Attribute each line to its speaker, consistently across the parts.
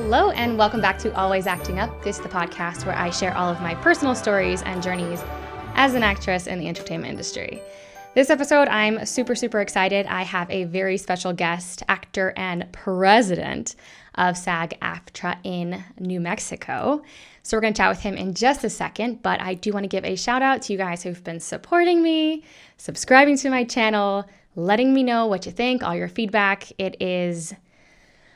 Speaker 1: Hello, and welcome back to Always Acting Up. This is the podcast where I share all of my personal stories and journeys as an actress in the entertainment industry. This episode, I'm super excited. I have a very special guest, actor and president of SAG-AFTRA in New Mexico. So we're going to chat with him in just a second, but I do want to give a shout out to you guys who've been supporting me, subscribing to my channel, letting me know what you think, all your feedback. It is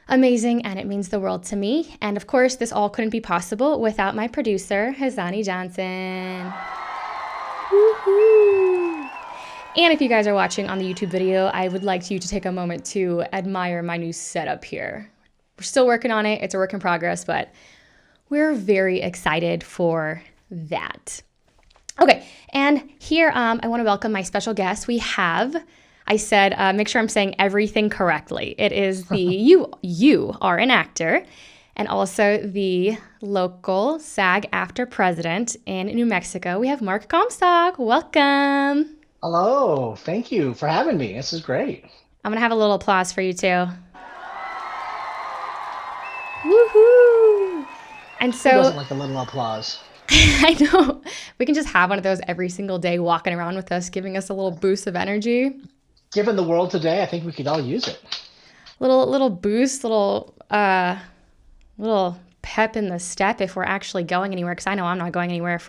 Speaker 1: amazing, and it means the world to me. And of course, this all couldn't be possible without my producer, Hazani Johnson. Woohoo! And if you guys are watching on the YouTube video, I would like you to take a moment to admire my new setup here. We're still working on it. It's a work in progress, but we're very excited for that. Okay, and here I want to welcome my special guest. We have, I said, make sure I'm saying everything correctly. It is the, you are an actor, and also the local SAG-AFTRA president in New Mexico. We have Marc Comstock. Welcome.
Speaker 2: Hello, thank you for having me. This is great.
Speaker 1: I'm going to have a little applause for you too. Woohoo! And
Speaker 2: Who
Speaker 1: so,
Speaker 2: doesn't like a little applause?
Speaker 1: I know, we can just have one of those every single day walking around with us, giving us a little boost of energy.
Speaker 2: Given the world today, I think we could all use it.
Speaker 1: Little boost, little pep in the step if we're actually going anywhere. Because I know I'm not going anywhere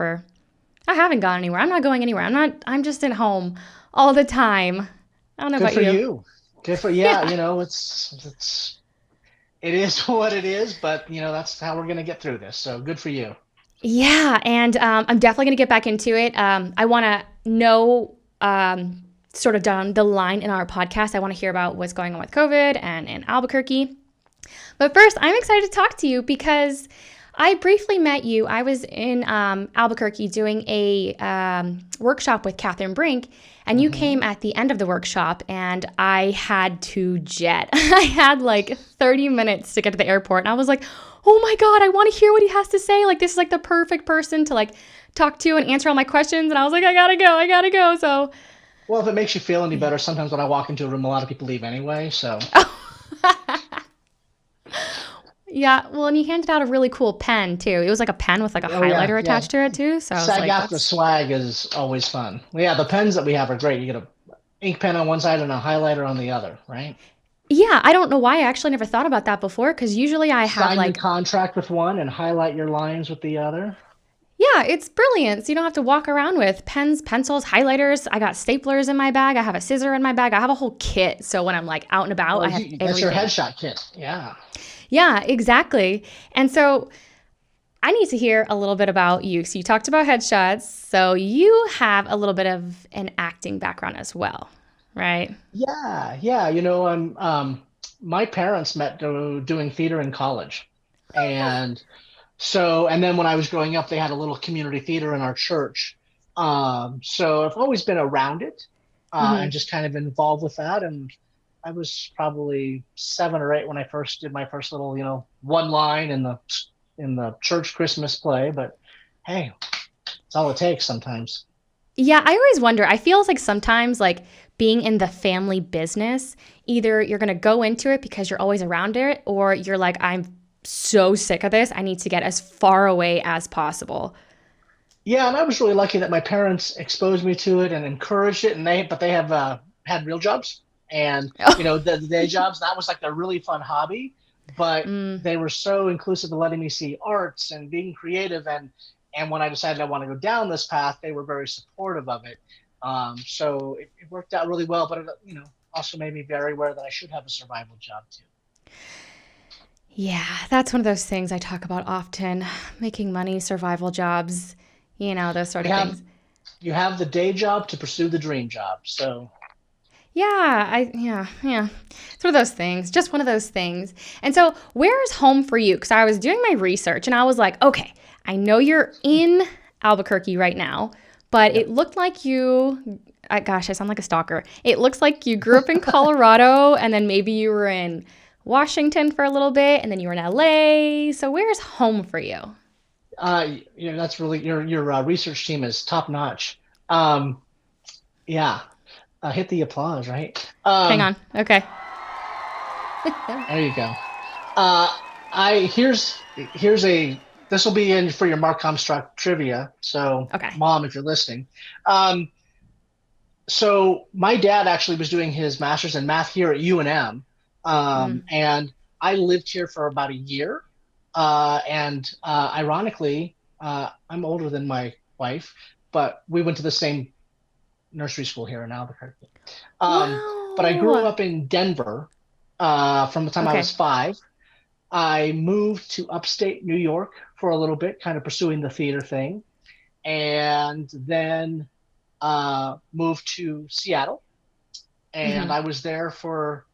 Speaker 1: I haven't gone anywhere. I'm not going anywhere. I'm just at home all the time. I don't know
Speaker 2: Good
Speaker 1: about
Speaker 2: for
Speaker 1: you.
Speaker 2: you. Good for yeah. You know, it is what it is, but you know that's how we're gonna get through this. So good for you.
Speaker 1: Yeah, and I'm definitely going to get back into it. I want to know sort of down the line in our podcast. I want to hear about what's going on with COVID and in Albuquerque. But first, I'm excited to talk to you because I briefly met you. I was in Albuquerque doing a workshop with Catherine Brink, and you came at the end of the workshop, and I had to jet. I had like 30 minutes to get to the airport, and I was like, oh my God, I want to hear what he has to say. Like, this is like the perfect person to like talk to and answer all my questions. And I was like, I gotta go. So,
Speaker 2: Well, if it makes you feel any better, sometimes when I walk into a room, a lot of people leave anyway. So
Speaker 1: yeah, well, and he handed out a really cool pen too. It was like a pen with like a highlighter
Speaker 2: yeah.
Speaker 1: attached to it too. So I was like,
Speaker 2: SAG-AFTRA swag is always fun. Well, yeah, the pens that we have are great. You get a ink pen on one side and a highlighter on the other, right?
Speaker 1: yeah, I don't know why I actually never thought about that before, because usually I have
Speaker 2: Sign your
Speaker 1: like,
Speaker 2: contract with one and highlight your lines with the other.
Speaker 1: yeah, it's brilliant. So you don't have to walk around with pens, pencils, highlighters. I got staplers in my bag. I have a scissor in my bag. I have a whole kit. So when I'm like out and about,
Speaker 2: Well,
Speaker 1: I have
Speaker 2: that's your
Speaker 1: everything.
Speaker 2: headshot kit. Yeah.
Speaker 1: Yeah, exactly. And so I need to hear a little bit about you. So you talked about headshots. So you have a little bit of an acting background as well, right?
Speaker 2: Yeah. You know, my parents met doing theater in college, and and then when I was growing up, they had a little community theater in our church. So I've always been around it, and
Speaker 1: Mm-hmm.
Speaker 2: just kind of involved with that. And I was probably 7 or 8 when I first did my first little, one line in the church Christmas play. But hey, it's all it takes sometimes.
Speaker 1: Yeah, I always wonder. I feel like sometimes like being in the family business, either you're going to go into it because you're always around it, or you're like, I'm so sick of this. I need to get as far away as possible.
Speaker 2: Yeah, and I was really lucky that my parents exposed me to it and encouraged it, and they have had real jobs, and the day jobs. That was like a really fun hobby, but
Speaker 1: Mm.
Speaker 2: they were so inclusive of letting me see arts and being creative, and when I decided I want to go down this path, they were very supportive of it. So it worked out really well, but it also made me very aware that I should have a survival job too.
Speaker 1: Yeah, that's one of those things I talk about often. Making money, survival jobs, those sort
Speaker 2: You
Speaker 1: of
Speaker 2: have
Speaker 1: things.
Speaker 2: you have the day job to pursue the dream job. So
Speaker 1: Yeah. It's one of those things, just one of those things. And so, where is home for you? Because I was doing my research and I was like, okay, I know you're in Albuquerque right now, but
Speaker 2: yeah.
Speaker 1: it looked like gosh, I sound like a stalker. It looks like you grew up in Colorado and then maybe you were in Washington for a little bit and then you were in LA. So, where's home for you?
Speaker 2: That's really your research team is top notch. Um, yeah, hit the applause, right?
Speaker 1: Hang on. Okay.
Speaker 2: There you go. Uh, I here's a this will be in for your Mark Comstock trivia. So,
Speaker 1: Okay.
Speaker 2: Mom, if you're listening, um, so my dad actually was doing his master's in math here at UNM,
Speaker 1: Mm.
Speaker 2: and I lived here for about a year. And ironically, I'm older than my wife, but we went to the same nursery school here in Albuquerque. Um, but I grew
Speaker 1: Wow.
Speaker 2: up in Denver from the time I was
Speaker 1: Okay.
Speaker 2: 5. I moved to upstate New York for a little bit, kind of pursuing the theater thing, and then moved to Seattle. And
Speaker 1: Hmm.
Speaker 2: I was there for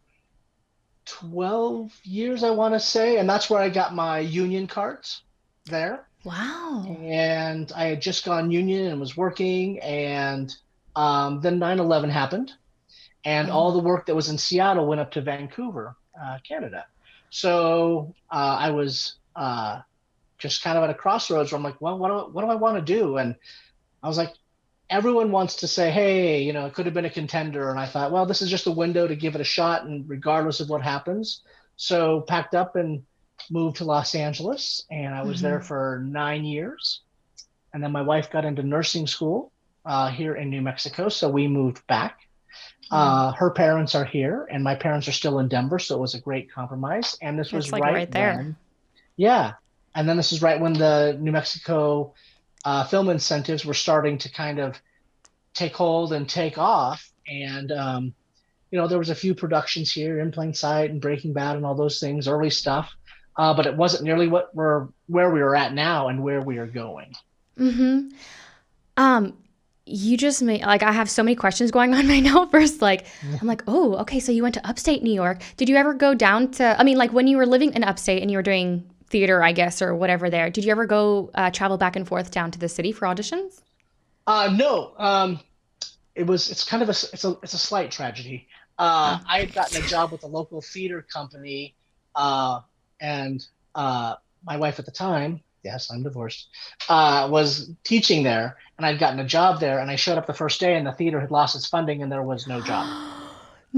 Speaker 2: 12 years, I want to say. And that's where I got my union cards there.
Speaker 1: Wow.
Speaker 2: And I had just gone union and was working. And then 9/11 happened. And all
Speaker 1: Oh.
Speaker 2: the work that was in Seattle went up to Vancouver, Canada. So I was just kind of at a crossroads where I'm like, well, what do I want to do? And I was like, everyone wants to say, hey, it could have been a contender. And I thought, well, this is just a window to give it a shot, and regardless of what happens. So packed up and moved to Los Angeles, and I was there
Speaker 1: Hmm.
Speaker 2: for 9 years. And then my wife got into nursing school here in New Mexico, so we moved back. Her parents are here, and my parents are still in Denver, so it was a great compromise. And this was
Speaker 1: It's like
Speaker 2: right
Speaker 1: right there.
Speaker 2: when, yeah, and then this is right when the New Mexico film incentives were starting to kind of take hold and take off. And there was a few productions here, In Plain Sight and Breaking Bad and all those things, early stuff. But it wasn't nearly where we are at now and where we are going.
Speaker 1: Hmm. Um, you just made like I have so many questions going on right now. First, like I'm like, oh, okay, so you went to upstate New York. Did you ever go down to? I mean, like when you were living in upstate and you were doing theater, I guess, or whatever there. Did you ever go travel back and forth down to the city for auditions?
Speaker 2: No, it's kind of it's a slight tragedy.
Speaker 1: Oh,
Speaker 2: I had gotten a job with a local theater company, uh, and my wife at the time, yes, I'm divorced, was teaching there, and I'd gotten a job there, and I showed up the first day, and the theater had lost its funding, and there was no job.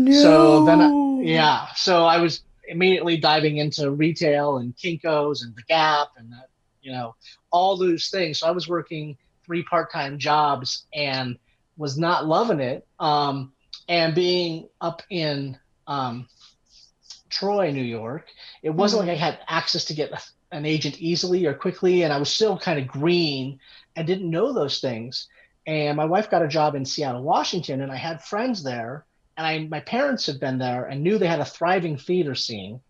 Speaker 2: So then,
Speaker 1: no.
Speaker 2: yeah, so I was immediately diving into retail and Kinko's and the Gap and you know all those things. So I was working 3 part-time jobs and was not loving it. And being up in Troy, New York, it wasn't like
Speaker 1: Mm.
Speaker 2: I had access to get an agent easily or quickly, and I was still kind of green and didn't know those things. And my wife got a job in Seattle, Washington, and I had friends there, and my parents had been there and knew they had a thriving theater scene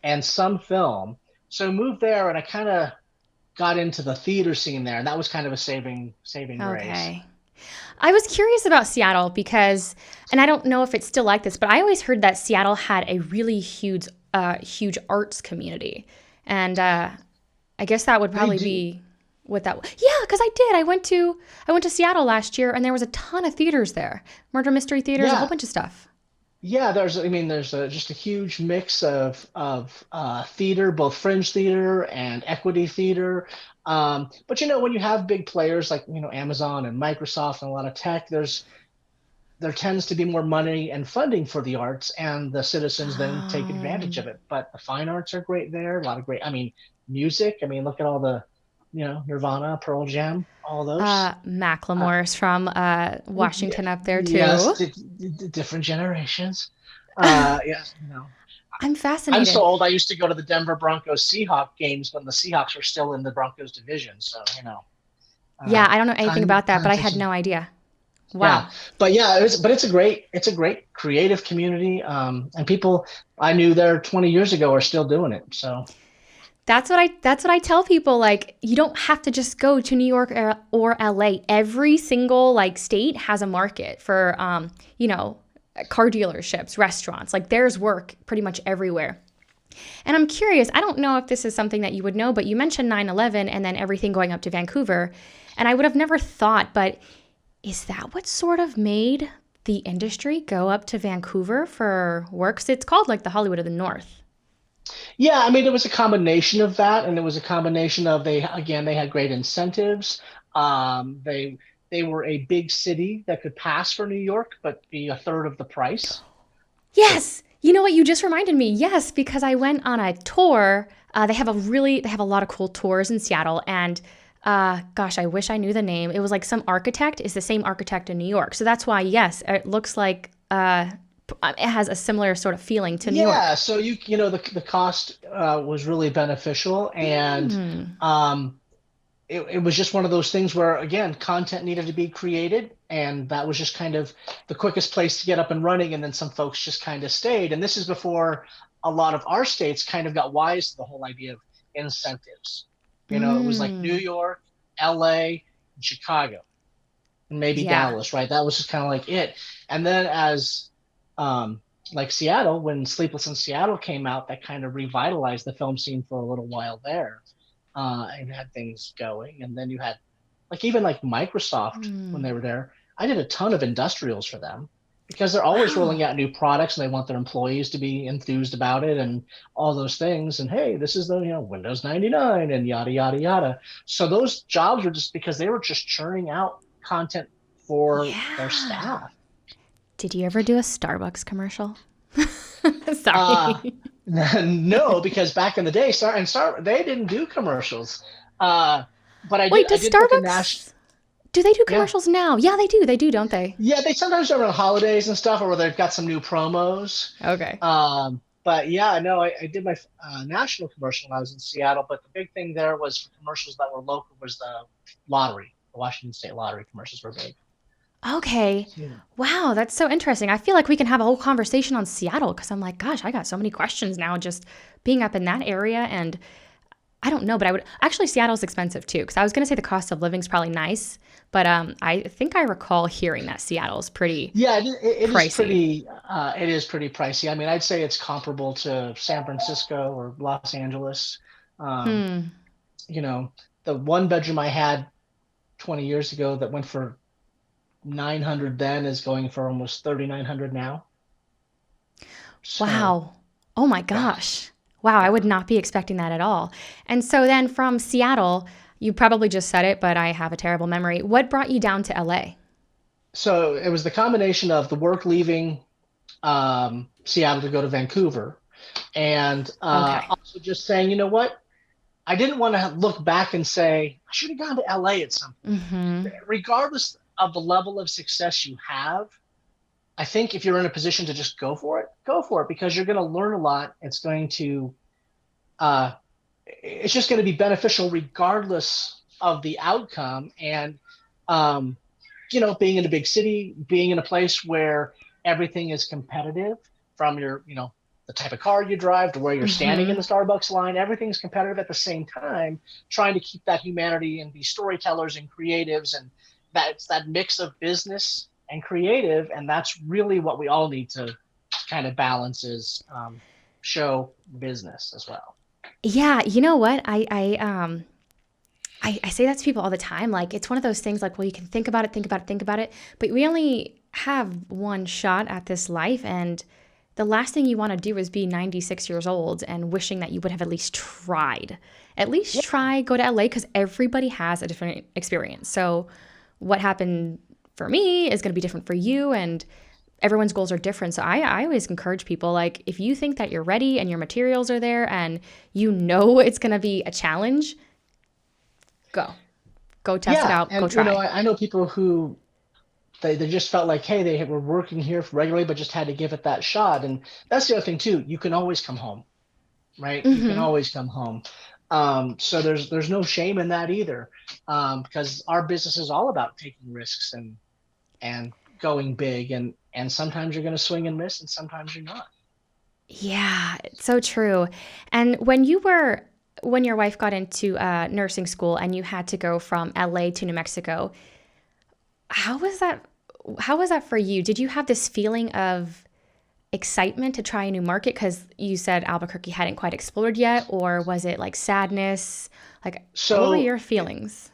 Speaker 2: and some film. So I moved there, and I kind of got into the theater scene there, and that was kind of a saving grace.
Speaker 1: Okay. I was curious about Seattle because, and I don't know if it's still like this, but I always heard that Seattle had a really huge arts community, and I guess that would
Speaker 2: They
Speaker 1: probably
Speaker 2: do.
Speaker 1: be what that. Yeah, because I did. I went to Seattle last year, and there was a ton of theaters there, murder mystery theaters, a whole
Speaker 2: Yeah,
Speaker 1: bunch of stuff.
Speaker 2: yeah, there's just a huge mix of theater, both fringe theater and equity theater. But when you have big players like Amazon and Microsoft and a lot of tech, there tends to be more money and funding for the arts, and the citizens then take advantage
Speaker 1: Um,
Speaker 2: of it. But the fine arts are great there. A lot of great, I mean, music. I mean, look at all the Nirvana, Pearl Jam, all those. Uh,
Speaker 1: Macklemore's from
Speaker 2: yeah,
Speaker 1: Washington up there
Speaker 2: yes,
Speaker 1: too.
Speaker 2: different generations. Yes,
Speaker 1: I'm
Speaker 2: I'm so
Speaker 1: fascinated.
Speaker 2: old. I used to go to the Denver Broncos Seahawks games when the Seahawks were still in the Broncos division. So
Speaker 1: Yeah, I don't know anything about that, but I
Speaker 2: times have
Speaker 1: had
Speaker 2: changed.
Speaker 1: no idea.
Speaker 2: Yeah,
Speaker 1: Wow.
Speaker 2: but yeah, it's a great creative community. And people I knew there 20 years ago are still doing it. So
Speaker 1: That's what I tell people, like you don't have to just go to New York or LA. Every single like state has a market for car dealerships, restaurants. Like there's work pretty much everywhere. And I'm curious, I don't know if this is something that you would know, but you mentioned 9/11 and then everything going up to Vancouver. And I would have never thought, but is that what sort of made the industry go up to Vancouver for work? 'Cause it's called like the Hollywood of the North.
Speaker 2: yeah, I mean, it was a combination of that, and it was a combination of they had great incentives. They were a big city that could pass for New York, but be a third of the price.
Speaker 1: Yes. You know what? You just reminded me. Yes, because I went on a tour. They have a lot of cool tours in Seattle, and gosh, I wish I knew the name. It was like some architect is the same architect in New York, so that's why. Yes, it looks like it has a similar sort of feeling to New
Speaker 2: Yeah,
Speaker 1: York.
Speaker 2: so the cost was really beneficial, and
Speaker 1: Mm,
Speaker 2: um, it was just one of those things where, again, content needed to be created, and that was just kind of the quickest place to get up and running. And then some folks just kind of stayed. And this is before a lot of our states kind of got wise to the whole idea of incentives. It was like New
Speaker 1: mm,
Speaker 2: York, LA, and Chicago, and maybe
Speaker 1: yeah.
Speaker 2: Dallas, right? That was just kind of like it. And then as like Seattle, when Sleepless in Seattle came out, that kind of revitalized the film scene for a little while there, and had things going. And then you had like even like Microsoft when
Speaker 1: Mm,
Speaker 2: they were there. I did a ton of industrials for them because they're always rolling
Speaker 1: wow.
Speaker 2: out new products and they want their employees to be enthused about it and all those things. And hey, this is the Windows 99 and yada yada yada. So those jobs were just because they were just churning out content for their
Speaker 1: Yeah.
Speaker 2: staff.
Speaker 1: Did you ever do a Starbucks commercial?
Speaker 2: Uh,
Speaker 1: Sorry.
Speaker 2: no, because back in the day, they didn't do commercials. Uh, but I did
Speaker 1: Wait,
Speaker 2: I
Speaker 1: does
Speaker 2: did book a national.
Speaker 1: Starbucks do they do
Speaker 2: Yeah,
Speaker 1: commercials now? Yeah, they do. They do, don't they?
Speaker 2: yeah. They sometimes do around holidays and stuff, or where they've got some new promos.
Speaker 1: Okay.
Speaker 2: But yeah, no, I did my national commercial when I was in Seattle. But the big thing there was for commercials that were local was the lottery. The Washington State Lottery commercials were big.
Speaker 1: Okay.
Speaker 2: Yeah.
Speaker 1: Wow, that's so interesting. I feel like we can have a whole conversation on Seattle because I'm like, gosh, I got so many questions now just being up in that area. And I don't know, but I would actually, Seattle's expensive too. Because I was going to say the cost of living is probably nice, but I think I recall hearing that Seattle's pretty
Speaker 2: Yeah, it is
Speaker 1: pricey.
Speaker 2: pretty pricey. I mean, I'd say it's comparable to San Francisco or Los Angeles. Um,
Speaker 1: Hmm.
Speaker 2: you know, the one bedroom I had 20 years ago that went for 900 then is going for almost 3,900 now. So,
Speaker 1: Wow. Oh my
Speaker 2: yeah,
Speaker 1: gosh. Wow, I would
Speaker 2: yeah.
Speaker 1: not be expecting that at all. And so then from Seattle, you probably just said it, but I have a terrible memory. What brought you down to LA?
Speaker 2: So it was the combination of the work leaving Seattle to go to Vancouver, and
Speaker 1: Okay.
Speaker 2: also just saying, you know what? I didn't want to look back and say I should have gone to LA at some point.
Speaker 1: Mm-hmm.
Speaker 2: Regardless of the level of success you have, I think if you're in a position to just go for it because you're going to learn a lot. Uh, it's just going to be beneficial regardless of the outcome. And um, being in a big city, being in a place where everything is competitive from the type of car you drive to where you're standing in
Speaker 1: Mm-hmm.
Speaker 2: the Starbucks line, everything's competitive at the same time, trying to keep that humanity and be storytellers and creatives. And that's that mix of business and creative. And that's really what we all need to kind of balance is show business as well.
Speaker 1: Yeah, you know what? I say that to people all the time. Like it's one of those things like, well, you can think about it, think about it, think about it, but we only have one shot at this life and the last thing you want to do is be 96 years old and wishing that you would have at least tried. At least
Speaker 2: Yeah.
Speaker 1: try go to LA because everybody has a different experience. So what happened for me is going to be different for you and everyone's goals are different. So I always encourage people like if you think that you're ready and your materials are there and you know it's going to be a challenge, go. Go test it
Speaker 2: Yeah.
Speaker 1: out. Go
Speaker 2: And,
Speaker 1: try.
Speaker 2: I know people who they just felt like, hey, they were working here regularly, but just had to give it that shot. And that's the other thing too. You can always come home, right? You can
Speaker 1: Mm-hmm.
Speaker 2: always come home. So there's no shame in that either, because our business is all about taking risks and going big. And sometimes you're going to swing and miss, and sometimes you're not.
Speaker 1: Yeah, it's so true. And when your wife got into nursing school and you had to go from LA to New Mexico, how was that? How was that for you? Did you have this feeling of excitement to try a new market because you said Albuquerque hadn't quite explored yet, or was it like sadness? Like, what were
Speaker 2: So
Speaker 1: your feelings?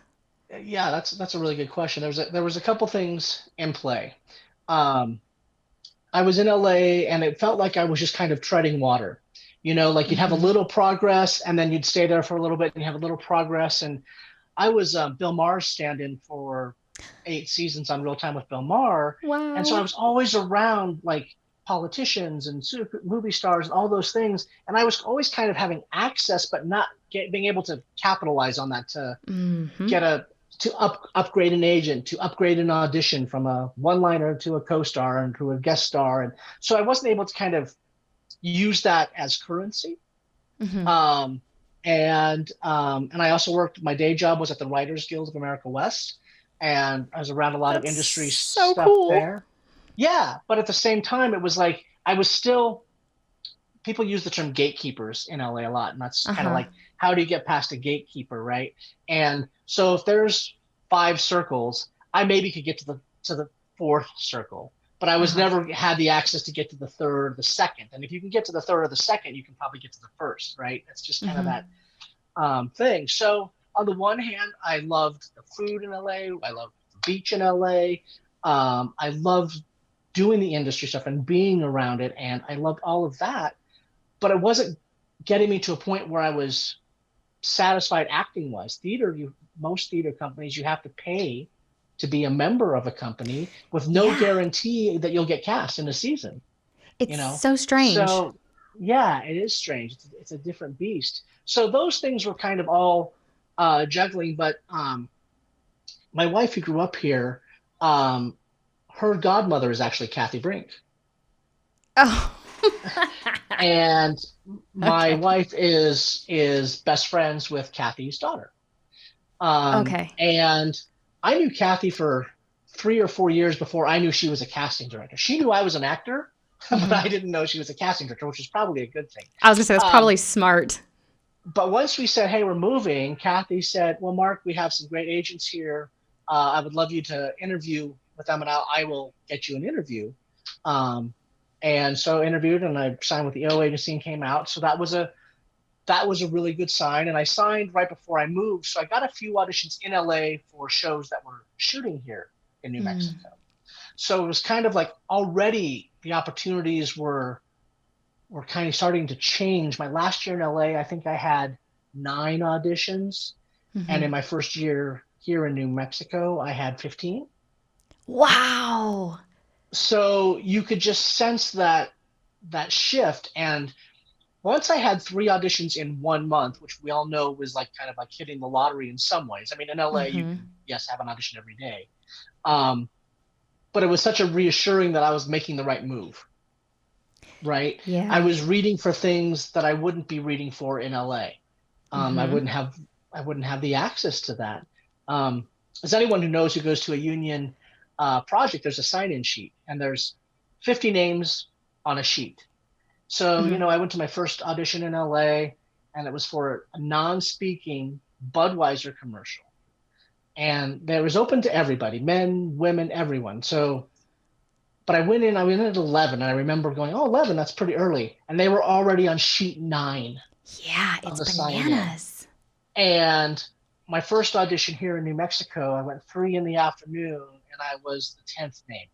Speaker 2: yeah, that's a really good question. There was a couple things in play. Um, I was in LA and it felt like I was just kind of treading water. Like you'd have a
Speaker 1: Mm-hmm.
Speaker 2: little progress and then you'd stay there for a little bit and you have a little progress. And I was Bill Maher's stand-in for 8 seasons on Real Time with Bill Maher. And so I
Speaker 1: Wow.
Speaker 2: was always around like politicians and movie stars and all those things. And I was always kind of having access, but not being able to capitalize on that to get upgrade an agent, to upgrade an audition from a one-liner to a co-star and to a guest star. And so I wasn't able to kind of use that as currency. And I also worked, my day job was at the Writers Guild of America West, and I was around a lot of industry stuff there. Yeah, but at the same time, it was like I was still, people use the term gatekeepers in LA a lot, and that's kind of like, how do you get past a gatekeeper, right? And so if there's 5 circles, I maybe could get to the 4th circle, but I was never had the access to get to the 3rd, the 2nd. And if you can get to the 3rd or the 2nd, you can probably get to the 1st, right? It's just kind of that thing. So on the one hand, I loved the food in LA. I loved the beach in LA. I loved doing the industry stuff and being around it. And I loved all of that, but it wasn't getting me to a point where I was satisfied acting wise. Most theater companies, you have to pay to be a member of a company with no guarantee that you'll get cast in a season.
Speaker 1: It's so strange.
Speaker 2: So yeah, it is strange. It's a different beast. So those things were kind of all juggling, but my wife who grew up here, her godmother is actually Kathy Brink.
Speaker 1: Oh.
Speaker 2: And my wife is best friends with Kathy's daughter. And I knew Kathy for 3 or 4 years before I knew she was a casting director. She knew I was an actor, but I didn't know she was a casting director, which is probably a good thing.
Speaker 1: I was gonna say that's probably smart.
Speaker 2: But once we said, hey, we're moving, Kathy said, well, Mark, we have some great agents here. I would love you to interview with them, and I will get you an interview. And so interviewed, and I signed with the O agency and came out. So that was a really good sign. And I signed right before I moved. So I got a few auditions in LA for shows that were shooting here in New Mexico. So it was kind of like already the opportunities were kind of starting to change. My last year in LA, I think I had 9 auditions. And in my first year here in New Mexico, I had 15.
Speaker 1: Wow.
Speaker 2: So you could just sense that shift. And once I had 3 auditions in 1 month, which we all know was like kind of like hitting the lottery in some ways. I mean, in LA, you can, yes, have an audition every day. But it was such a reassuring that I was making the right move, right?
Speaker 1: Yeah.
Speaker 2: I was reading for things that I wouldn't be reading for in LA. I wouldn't have the access to that. As anyone who knows who goes to a union project, there's a sign-in sheet, and there's 50 names on a sheet. So, I went to my first audition in LA, and it was for a non-speaking Budweiser commercial. And it was open to everybody, men, women, everyone. So, but I went in at 11, and I remember going, 11, that's pretty early. And they were already on sheet 9.
Speaker 1: Yeah, it's bananas.
Speaker 2: And my first audition here in New Mexico, I went 3 in the afternoon, and I was the 10th name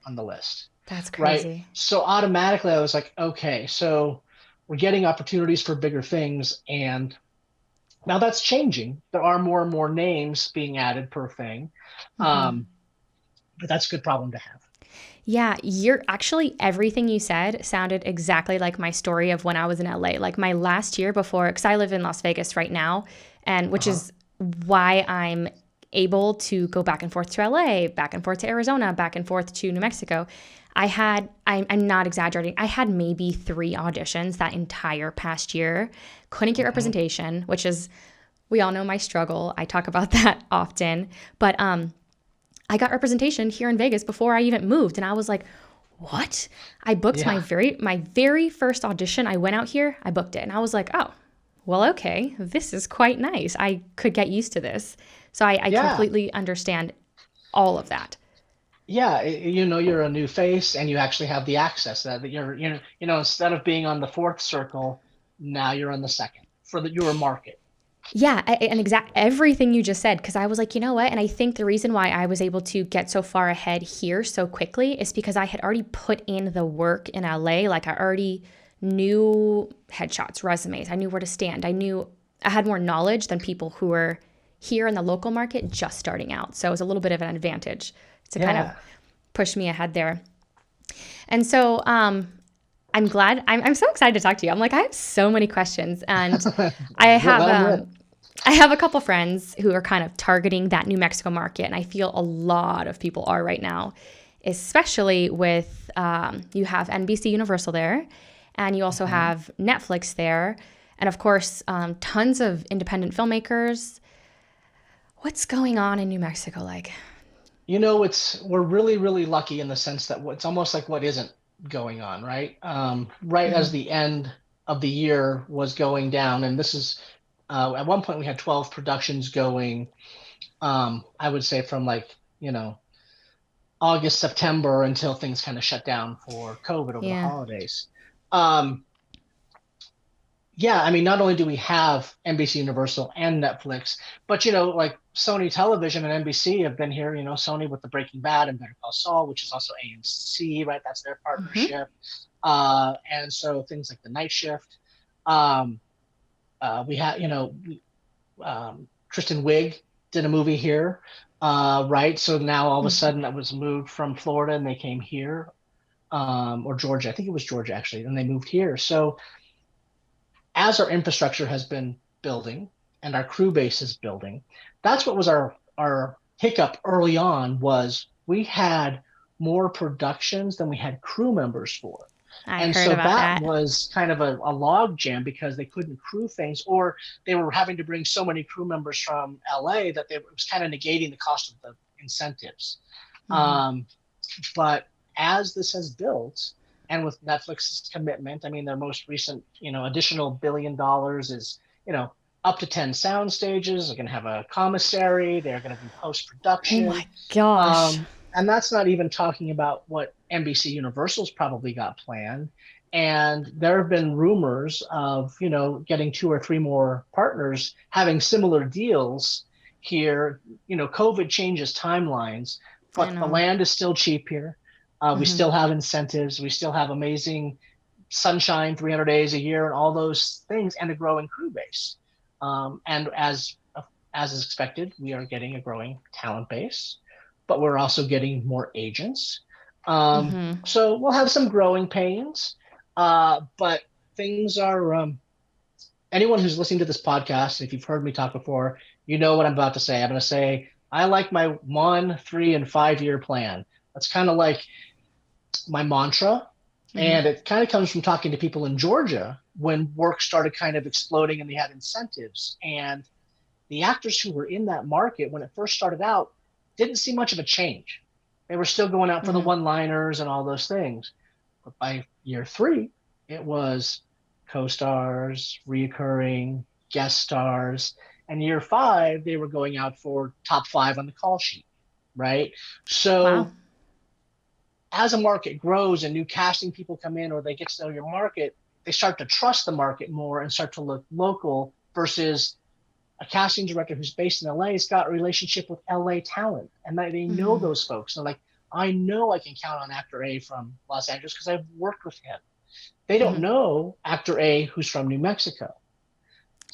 Speaker 2: on the list.
Speaker 1: That's crazy.
Speaker 2: Right? So automatically I was like, okay, so we're getting opportunities for bigger things. And now that's changing. There are more and more names being added per thing. But that's a good problem to have.
Speaker 1: Yeah, everything you said sounded exactly like my story of when I was in LA. Like my last year before, because I live in Las Vegas right now, and which is why I'm able to go back and forth to LA, back and forth to Arizona, back and forth to New Mexico. I'm not exaggerating. I had maybe 3 auditions that entire past year. Couldn't get representation, which is, we all know my struggle. I talk about that often. But I got representation here in Vegas before I even moved. And I was like, what? I booked my very first audition. I went out here, I booked it. And I was like, oh, well, okay, this is quite nice. I could get used to this. So I completely understand all of that.
Speaker 2: Yeah, you're a new face, and you actually have the access that you're, instead of being on the 4th circle, now you're on the 2nd for your market.
Speaker 1: Yeah, and everything you just said, because I was like, you know what? And I think the reason why I was able to get so far ahead here so quickly is because I had already put in the work in LA. Like I already knew headshots, resumes. I knew where to stand. I had more knowledge than people who were here in the local market just starting out. So it was a little bit of an advantage to kind of push me ahead there. And so I'm glad. I'm so excited to talk to you. I'm like, I have so many questions, and I have I have a couple friends who are kind of targeting that New Mexico market, and I feel a lot of people are right now, especially with you have NBC Universal there, and you also have Netflix there, and of course, tons of independent filmmakers. What's going on in New Mexico like?
Speaker 2: We're really, really lucky in the sense that it's almost like what isn't going on, right? Right as the end of the year was going down, and this is at one point we had 12 productions going. I would say from August, September until things kind of shut down for COVID over the holidays. Yeah, I mean, not only do we have NBC Universal and Netflix, but like Sony Television and NBC have been here. Sony with the Breaking Bad and Better Call Saul, which is also AMC, right? That's their partnership. And so things like The Night Shift. We had, Kristen Wiig did a movie here, right? So now all of a sudden that was moved from Florida and they came here, or Georgia. I think it was Georgia actually, and they moved here. So as our infrastructure has been building and our crew base is building, that's what was our hiccup early on. Was we had more productions than we had crew members for. And so that was kind of a log jam because they couldn't crew things, or they were having to bring so many crew members from LA that it was kind of negating the cost of the incentives. But as this has built, and with Netflix's commitment, I mean, their most recent, additional $1 billion is, up to 10 sound stages. They're going to have a commissary. They're going to be post-production.
Speaker 1: Oh my gosh.
Speaker 2: And that's not even talking about what NBC Universal's probably got planned. And there have been rumors of, getting 2 or 3 more partners having similar deals here. COVID changes timelines, but the land is still cheap here. We still have incentives. We still have amazing sunshine, 300 days a year, and all those things, and a growing crew base. And as is expected, we are getting a growing talent base, but we're also getting more agents. So we'll have some growing pains, but things are. Anyone who's listening to this podcast, if you've heard me talk before, you know what I'm about to say. I'm going to say I like my 1, 3, and 5-year plan. That's kind of like my mantra. And it kind of comes from talking to people in Georgia when work started kind of exploding and they had incentives. And the actors who were in that market when it first started out didn't see much of a change. They were still going out for the one-liners and all those things. But by year 3, it was co-stars, reoccurring, guest stars. And year 5, they were going out for top 5 on the call sheet, right? So as a market grows and new casting people come in, or they get to know your market, they start to trust the market more and start to look local, versus a casting director who's based in LA has got a relationship with LA talent, and they know those folks. They're like, I know I can count on actor A from Los Angeles because I've worked with him. They don't know actor A who's from New Mexico.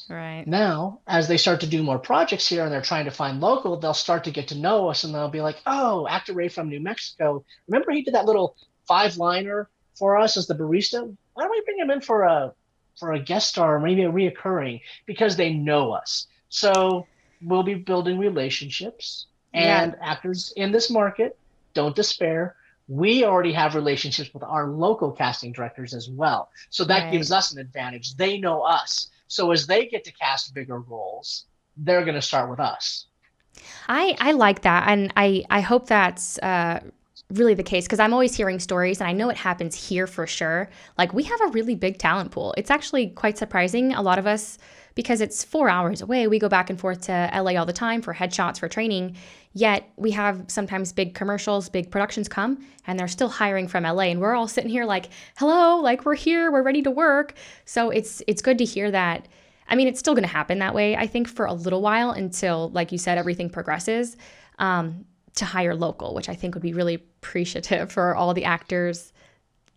Speaker 1: Right.
Speaker 2: Now, as they start to do more projects here and they're trying to find local, they'll start to get to know us and they'll be like, oh, actor Ray from New Mexico. Remember he did that little 5-liner for us as the barista? Why don't we bring him in for a guest star, or maybe a reoccurring, because they know us. So we'll be building relationships, and actors in this market, don't despair. We already have relationships with our local casting directors as well. So that gives us an advantage. They know us. So as they get to cast bigger roles, they're going to start with us.
Speaker 1: I like that. And I hope that's really the case, because I'm always hearing stories, and I know it happens here for sure. Like, we have a really big talent pool. It's actually quite surprising. A lot of us, because it's 4 hours away, we go back and forth to LA all the time for headshots, for training. Yet we have sometimes big commercials, big productions come, and they're still hiring from LA. And we're all sitting here like, hello, like, we're here, we're ready to work. So it's good to hear that. I mean, it's still going to happen that way, I think, for a little while, until, like you said, everything progresses, to hire local, which I think would be really appreciative for all the actors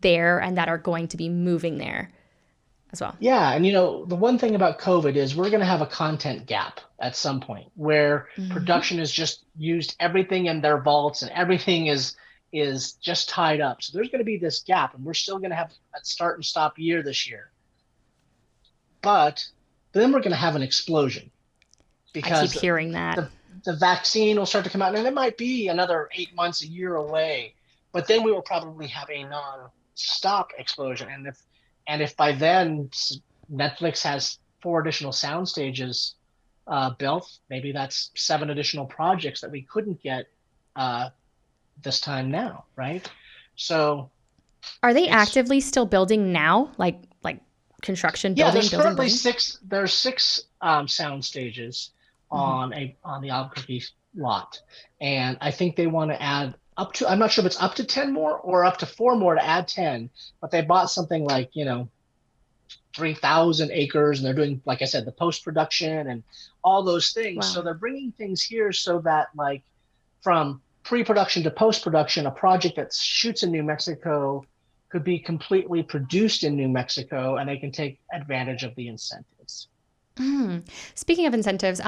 Speaker 1: there and that are going to be moving there as well.
Speaker 2: Yeah. And, the one thing about COVID is we're going to have a content gap at some point where production has just used everything in their vaults, and everything is is just tied up. So there's going to be this gap, and we're still going to have a start and stop year this year. But then we're going to have an explosion
Speaker 1: I keep
Speaker 2: because
Speaker 1: hearing that.
Speaker 2: the vaccine will start to come out, and it might be another 8 months, a year away. But then we will probably have a non-stop explosion. And if by then Netflix has 4 additional sound stages built, maybe that's 7 additional projects that we couldn't get this time now, right? So
Speaker 1: are they actively still building now? Like construction building?
Speaker 2: Yeah, there's
Speaker 1: building,
Speaker 2: currently
Speaker 1: building?
Speaker 2: 6. There's 6 sound stages on the Albuquerque lot, and I think they want to add up to. I'm not sure if it's up to 10 more or up to 4 more to add 10, but they bought something like 3,000 acres, and they're doing, like I said, the post production and all those things.
Speaker 1: Wow.
Speaker 2: So they're bringing things here so that, like, from pre-production to post-production, a project that shoots in New Mexico could be completely produced in New Mexico, and they can take advantage of the incentives.
Speaker 1: Speaking of incentives,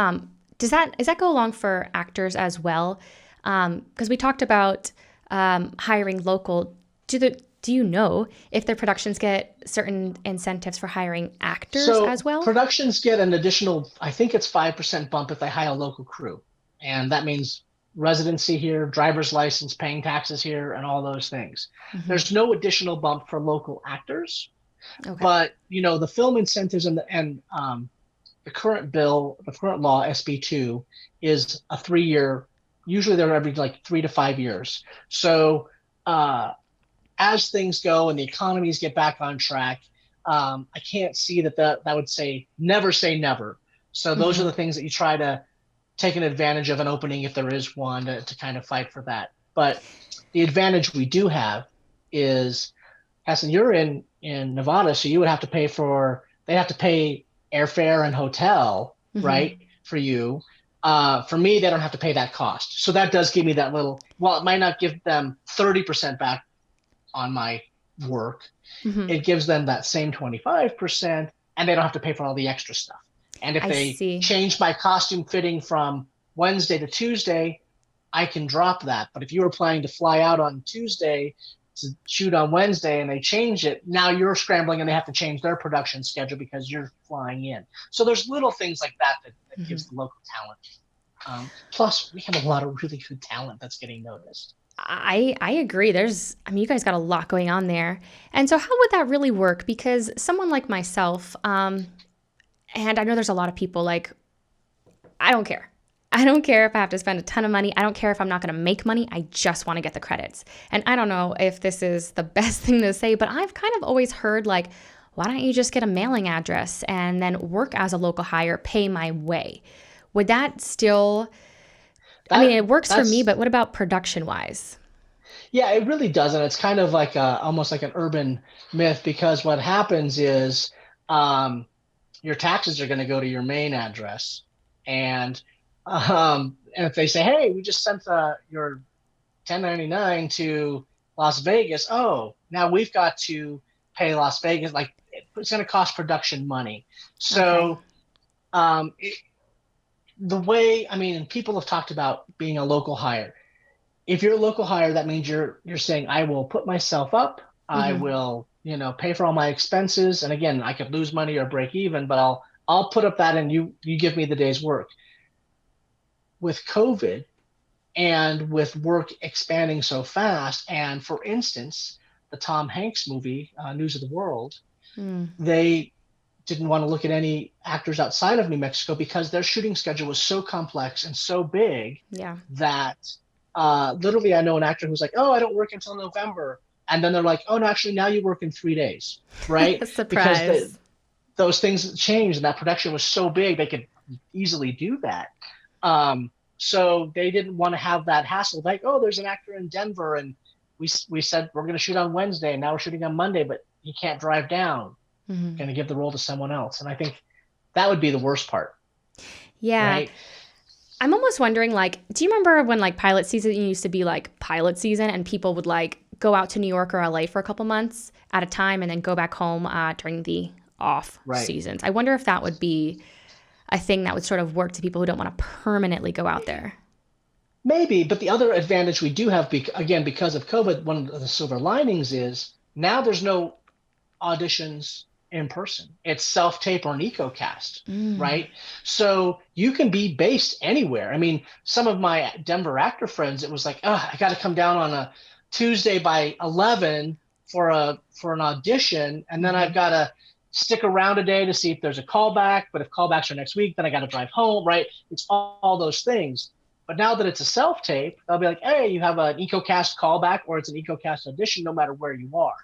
Speaker 1: does that go along for actors as well? Because we talked about hiring local. Do you know if their productions get certain incentives for hiring actors as well?
Speaker 2: Productions get an additional, I think it's 5% bump if they hire a local crew, and that means residency here, driver's license, paying taxes here, and all those things. There's no additional bump for local actors, but the film incentives and the current bill, the current law, SB2, is a 3-year. Usually they're every 3 to 5 years. So as things go and the economies get back on track, I can't see that would say never. So those are the things that you try to take an advantage of an opening if there is one to kind of fight for that. But the advantage we do have is, Hassan, you're in Nevada, so you would have to pay they have to pay airfare and hotel, right, for you. For me, they don't have to pay that cost. So that does give me that little, while it might not give them 30% back on my work, it gives them that same 25%, and they don't have to pay for all the extra stuff. And if they change my costume fitting from Wednesday to Tuesday, I can drop that. But if you were planning to fly out on Tuesday to shoot on Wednesday and they change it, now you're scrambling and they have to change their production schedule because you're flying in. So there's little things like that gives the local talent. Plus, we have a lot of really good talent that's getting noticed.
Speaker 1: I agree. You guys got a lot going on there. And so how would that really work? Because someone like myself, and I know there's a lot of people like, I don't care. I don't care if I have to spend a ton of money. I don't care if I'm not going to make money. I just want to get the credits. And I don't know if this is the best thing to say, but I've kind of always heard like, why don't you just get a mailing address and then work as a local hire, pay my way? Would that still, it works for me, but what about production wise?
Speaker 2: Yeah, it really doesn't. It's kind of like almost like an urban myth, because what happens is, your taxes are going to go to your main address, and if they say, "Hey, we just sent your 1099 to Las Vegas," oh, now we've got to pay Las Vegas. Like, it's going to cost production money. So, the way, people have talked about being a local hire. If you're a local hire, that means you're saying, I will put myself up. I will pay for all my expenses. And again, I could lose money or break even, but I'll put up that and you give me the day's work. With COVID and with work expanding so fast, and for instance, the Tom Hanks movie, News of the World, they didn't want to look at any actors outside of New Mexico because their shooting schedule was so complex and so big that literally I know an actor who's like, oh, I don't work until November. And then they're like, oh, no, actually, now you work in 3 days, right?
Speaker 1: Surprise.
Speaker 2: Because those things changed, and that production was so big, they could easily do that. So they didn't want to have that hassle. Like, oh, there's an actor in Denver, and we said we're going to shoot on Wednesday, and now we're shooting on Monday, but he can't drive down. Going to give the role to someone else. And I think that would be the worst part.
Speaker 1: Yeah.
Speaker 2: Right?
Speaker 1: I'm almost wondering, like, do you remember when, like, pilot season used to be, like, pilot season, and people would, like, go out to New York or LA for a couple months at a time and then go back home during the off seasons? I wonder if that would be a thing that would sort of work to people who don't want to permanently go out there.
Speaker 2: maybe, but the other advantage we do have, again, because of COVID, one of the silver linings is now there's no auditions in person. It's self-tape or an EcoCast, right? So you can be based anywhere. I mean, some of my Denver actor friends, it was like, oh, I got to come down on a Tuesday by 11 for an audition, and then I've got to stick around a day to see if there's a callback. But if callbacks are next week, then I got to drive home, right? It's all those things. But now that it's a self-tape, they'll be like, hey, you have an EcoCast callback or it's an EcoCast audition, no matter where you are.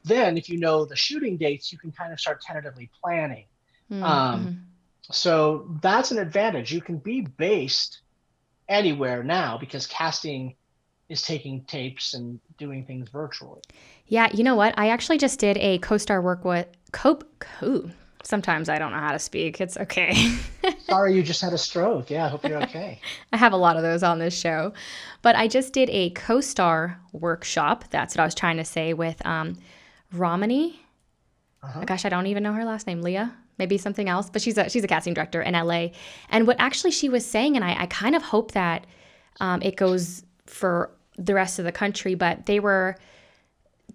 Speaker 2: Then if you know the shooting dates, you can kind of start tentatively planning. So that's an advantage. You can be based anywhere now because casting is taking tapes and doing things virtually.
Speaker 1: Yeah, you know what? I actually just did a co-star work with sometimes I don't know how to speak. It's okay.
Speaker 2: Sorry, you just had a stroke. Yeah, I hope you're okay.
Speaker 1: I have a lot of those on this show. But I just did a co-star workshop. That's what I was trying to say with Romani. Gosh, I don't even know her last name. Leah? Maybe something else. But she's a casting director in LA. And what actually she was saying, and I kind of hope that it goes for the rest of the country, but they were,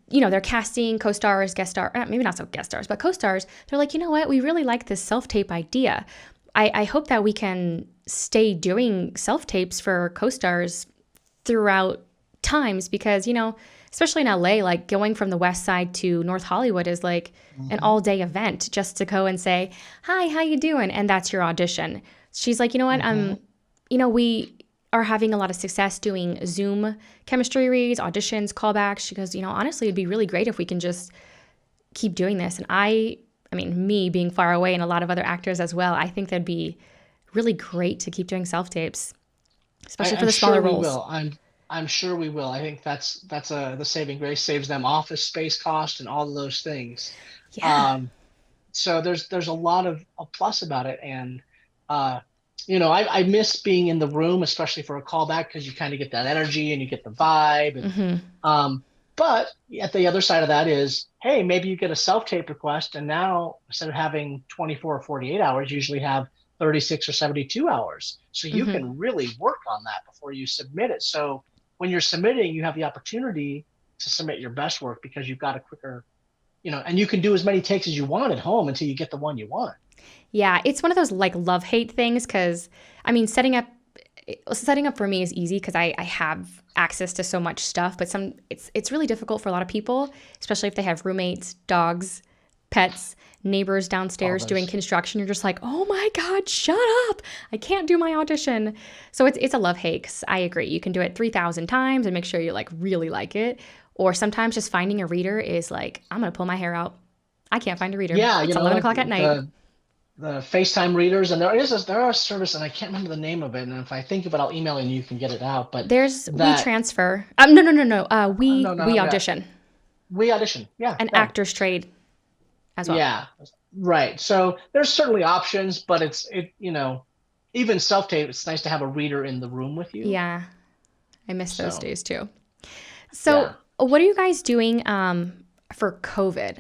Speaker 1: they're casting co-stars, guest stars, maybe not so guest stars, but co-stars. They're like, you know what? We really like this self-tape idea. I hope that we can stay doing self-tapes for co-stars throughout times because, especially in LA, like going from the West Side to North Hollywood is like an all-day event just to go and say, hi, how you doing? And that's your audition. She's like, you know what? We are having a lot of success doing Zoom chemistry reads, auditions, callbacks. She goes, honestly, it'd be really great if we can just keep doing this. And I mean, me being far away and a lot of other actors as well, I think that'd be really great to keep doing self-tapes, especially for the smaller roles.
Speaker 2: I'm sure we will. I think that's the saving grace, saves them office space cost and all of those things.
Speaker 1: Yeah.
Speaker 2: So there's a lot of a plus about it. And, I miss being in the room, especially for a callback, because you kind of get that energy and you get the vibe. And, but at the other side of that is, hey, maybe you get a self-tape request, and now instead of having 24 or 48 hours, you usually have 36 or 72 hours. So you can really work on that before you submit it. So when you're submitting, you have the opportunity to submit your best work because you've got a quicker, and you can do as many takes as you want at home until you get the one you want.
Speaker 1: Yeah, it's one of those like love-hate things because, setting up for me is easy because I have access to so much stuff, but it's really difficult for a lot of people, especially if they have roommates, dogs, pets, neighbors downstairs doing construction. You're just like, oh my God, shut up. I can't do my audition. So it's a love-hate because I agree. You can do it 3,000 times and make sure you like really like it. Or sometimes just finding a reader is like, I'm going to pull my hair out. I can't find a reader.
Speaker 2: Yeah,
Speaker 1: it's 11 o'clock at night.
Speaker 2: The FaceTime readers, and there are a service, and I can't remember the name of it. And if I think of it, I'll email and you can get it out. But
Speaker 1: there's WeTransfer. No. WeAudition.
Speaker 2: WeAudition, yeah.
Speaker 1: An actor's trade as well.
Speaker 2: Yeah, right. So there's certainly options, but even self-tape, it's nice to have a reader in the room with you.
Speaker 1: Yeah, I miss those days too. So what are you guys doing for COVID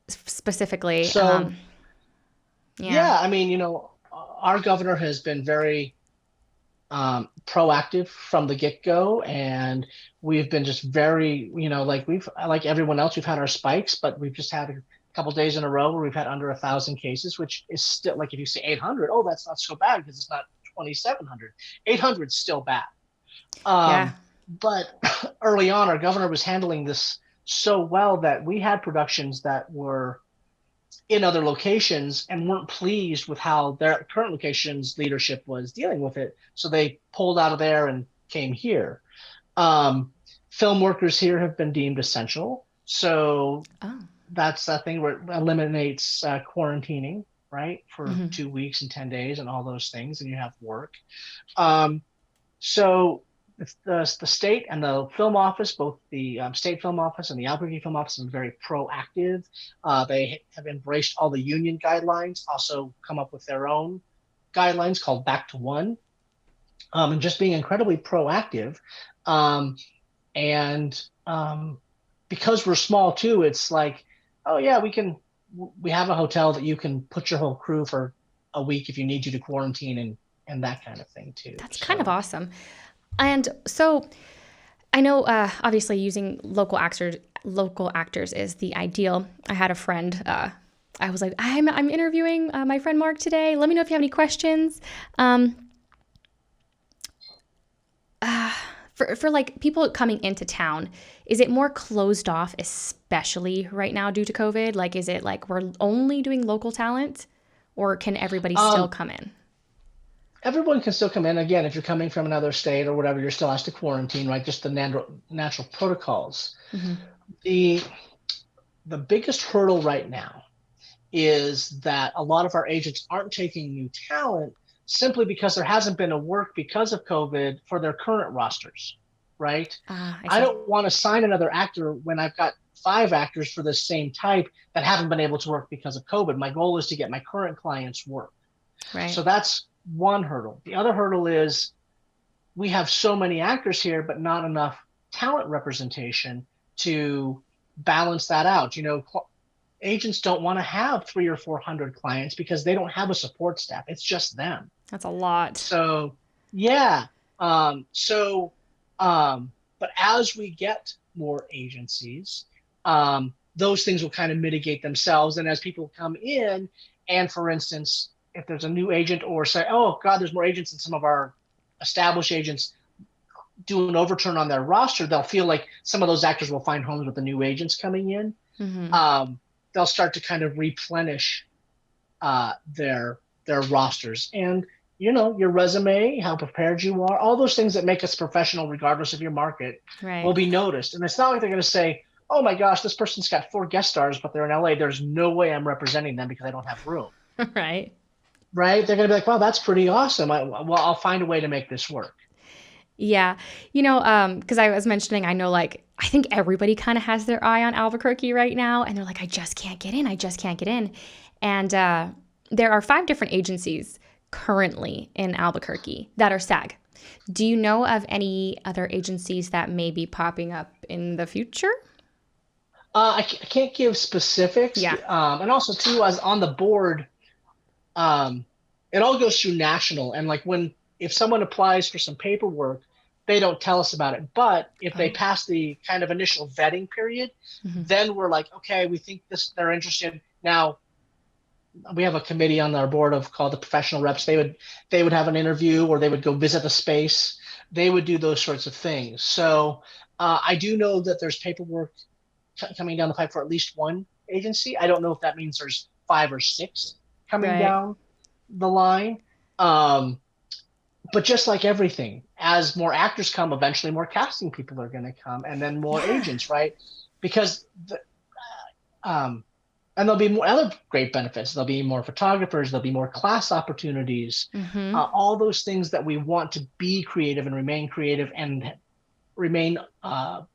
Speaker 1: specifically?
Speaker 2: So. Yeah, our governor has been very proactive from the get-go, and we've been just very, like everyone else, we've had our spikes, but we've just had a couple days in a row where we've had under 1,000 cases, which is still, like, if you say 800, oh, that's not so bad because it's not 2,700. 800 is still bad. But early on, our governor was handling this so well that we had productions that were in other locations and weren't pleased with how their current location's leadership was dealing with it. So they pulled out of there and came here. Film workers here have been deemed essential. So that's that thing where it eliminates quarantining, right? For 2 weeks and 10 days and all those things, and you have work. So the state and the film office, both the state film office and the Albuquerque film office, are very proactive. They have embraced all the union guidelines, also come up with their own guidelines called Back to One, and just being incredibly proactive. Because we're small too, it's like, oh yeah, we have a hotel that you can put your whole crew for a week if you need you to quarantine and that kind of thing too.
Speaker 1: That's kind of awesome. And so I know, obviously, using local actors is the ideal. I had a friend. I was like, I'm interviewing my friend Mark today. Let me know if you have any questions. For like people coming into town, is it more closed off, especially right now due to COVID? Like, is it like we're only doing local talent, or can everybody still
Speaker 2: Um,
Speaker 1: come in?
Speaker 2: Everyone can still come in. Again, if you're coming from another state or whatever, you're still asked to quarantine, right? Just the natural protocols.
Speaker 1: Mm-hmm.
Speaker 2: The the biggest hurdle right now is that a lot of our agents aren't taking new talent simply because there hasn't been a work because of COVID for their current rosters, right?
Speaker 1: I
Speaker 2: I
Speaker 1: see.
Speaker 2: don't want to sign another actor when I've got 5 actors for the same type that haven't been able to work because of COVID. My goal is to get my current clients work.
Speaker 1: Right.
Speaker 2: So that's one hurdle. The other hurdle is we have so many actors here, but not enough talent representation to balance that out. Agents don't want to have 300 or 400 clients because they don't have a support staff. It's just them.
Speaker 1: That's a lot.
Speaker 2: So, yeah. Um, so, but as we get more agencies, those things will kind of mitigate themselves. And as people come in, and for instance, if there's a new agent or say, oh God, there's more agents than some of our established agents do an overturn on their roster, they'll feel like some of those actors will find homes with the new agents coming in.
Speaker 1: Mm-hmm.
Speaker 2: They'll start to kind of replenish their rosters. And your resume, how prepared you are, all those things that make us professional, regardless of your market, will
Speaker 1: Right.
Speaker 2: be noticed. And it's not like they're going to say, "Oh my gosh, this person's got 4 guest stars, but they're in LA. There's no way I'm representing them because I don't have room."
Speaker 1: Right.
Speaker 2: Right? They're going to be like, "Wow, that's pretty awesome. I'll find a way to make this work."
Speaker 1: Yeah. Because I was mentioning, I know, like, I think everybody kind of has their eye on Albuquerque right now, and they're like, I just can't get in. I just can't get in. And there are 5 different agencies currently in Albuquerque that are SAG. Do you know of any other agencies that may be popping up in the future?
Speaker 2: I can't give specifics.
Speaker 1: Yeah.
Speaker 2: And also, too, as on the board, um, it all goes through national. And like if someone applies for some paperwork, they don't tell us about it. But if they
Speaker 1: Oh.
Speaker 2: pass the kind of initial vetting period,
Speaker 1: Hmm.
Speaker 2: then we're like, okay, we think they're interested. Now we have a committee on our board called the professional reps. They would have an interview, or they would go visit the space. They would do those sorts of things. So I do know that there's paperwork coming down the pipe for at least one agency. I don't know if that means there's 5 or 6 coming
Speaker 1: Right.
Speaker 2: down the line. But just like everything, as more actors come, eventually more casting people are going to come, and then more
Speaker 1: Yeah.
Speaker 2: agents, right? Because um, and there'll be more other great benefits. There'll be more photographers. There'll be more class opportunities.
Speaker 1: Hmm.
Speaker 2: All those things that we want to be creative and remain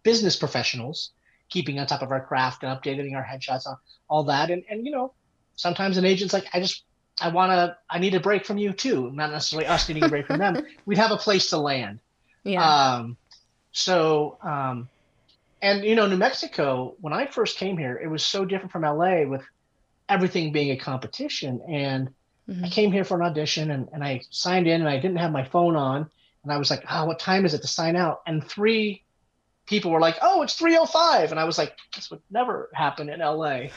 Speaker 2: business professionals, keeping on top of our craft and updating our headshots, all that. And sometimes an agent's like, I need a break from you too. Not necessarily us needing a break from them. We'd have a place to land.
Speaker 1: Yeah.
Speaker 2: Um, so, and New Mexico, when I first came here, it was so different from LA with everything being a competition. And I
Speaker 1: Hmm.
Speaker 2: came here for an audition, and I signed in, and I didn't have my phone on. And I was like, what time is it to sign out? And 3 people were like, oh, it's 3:05. And I was like, this would never happen in LA.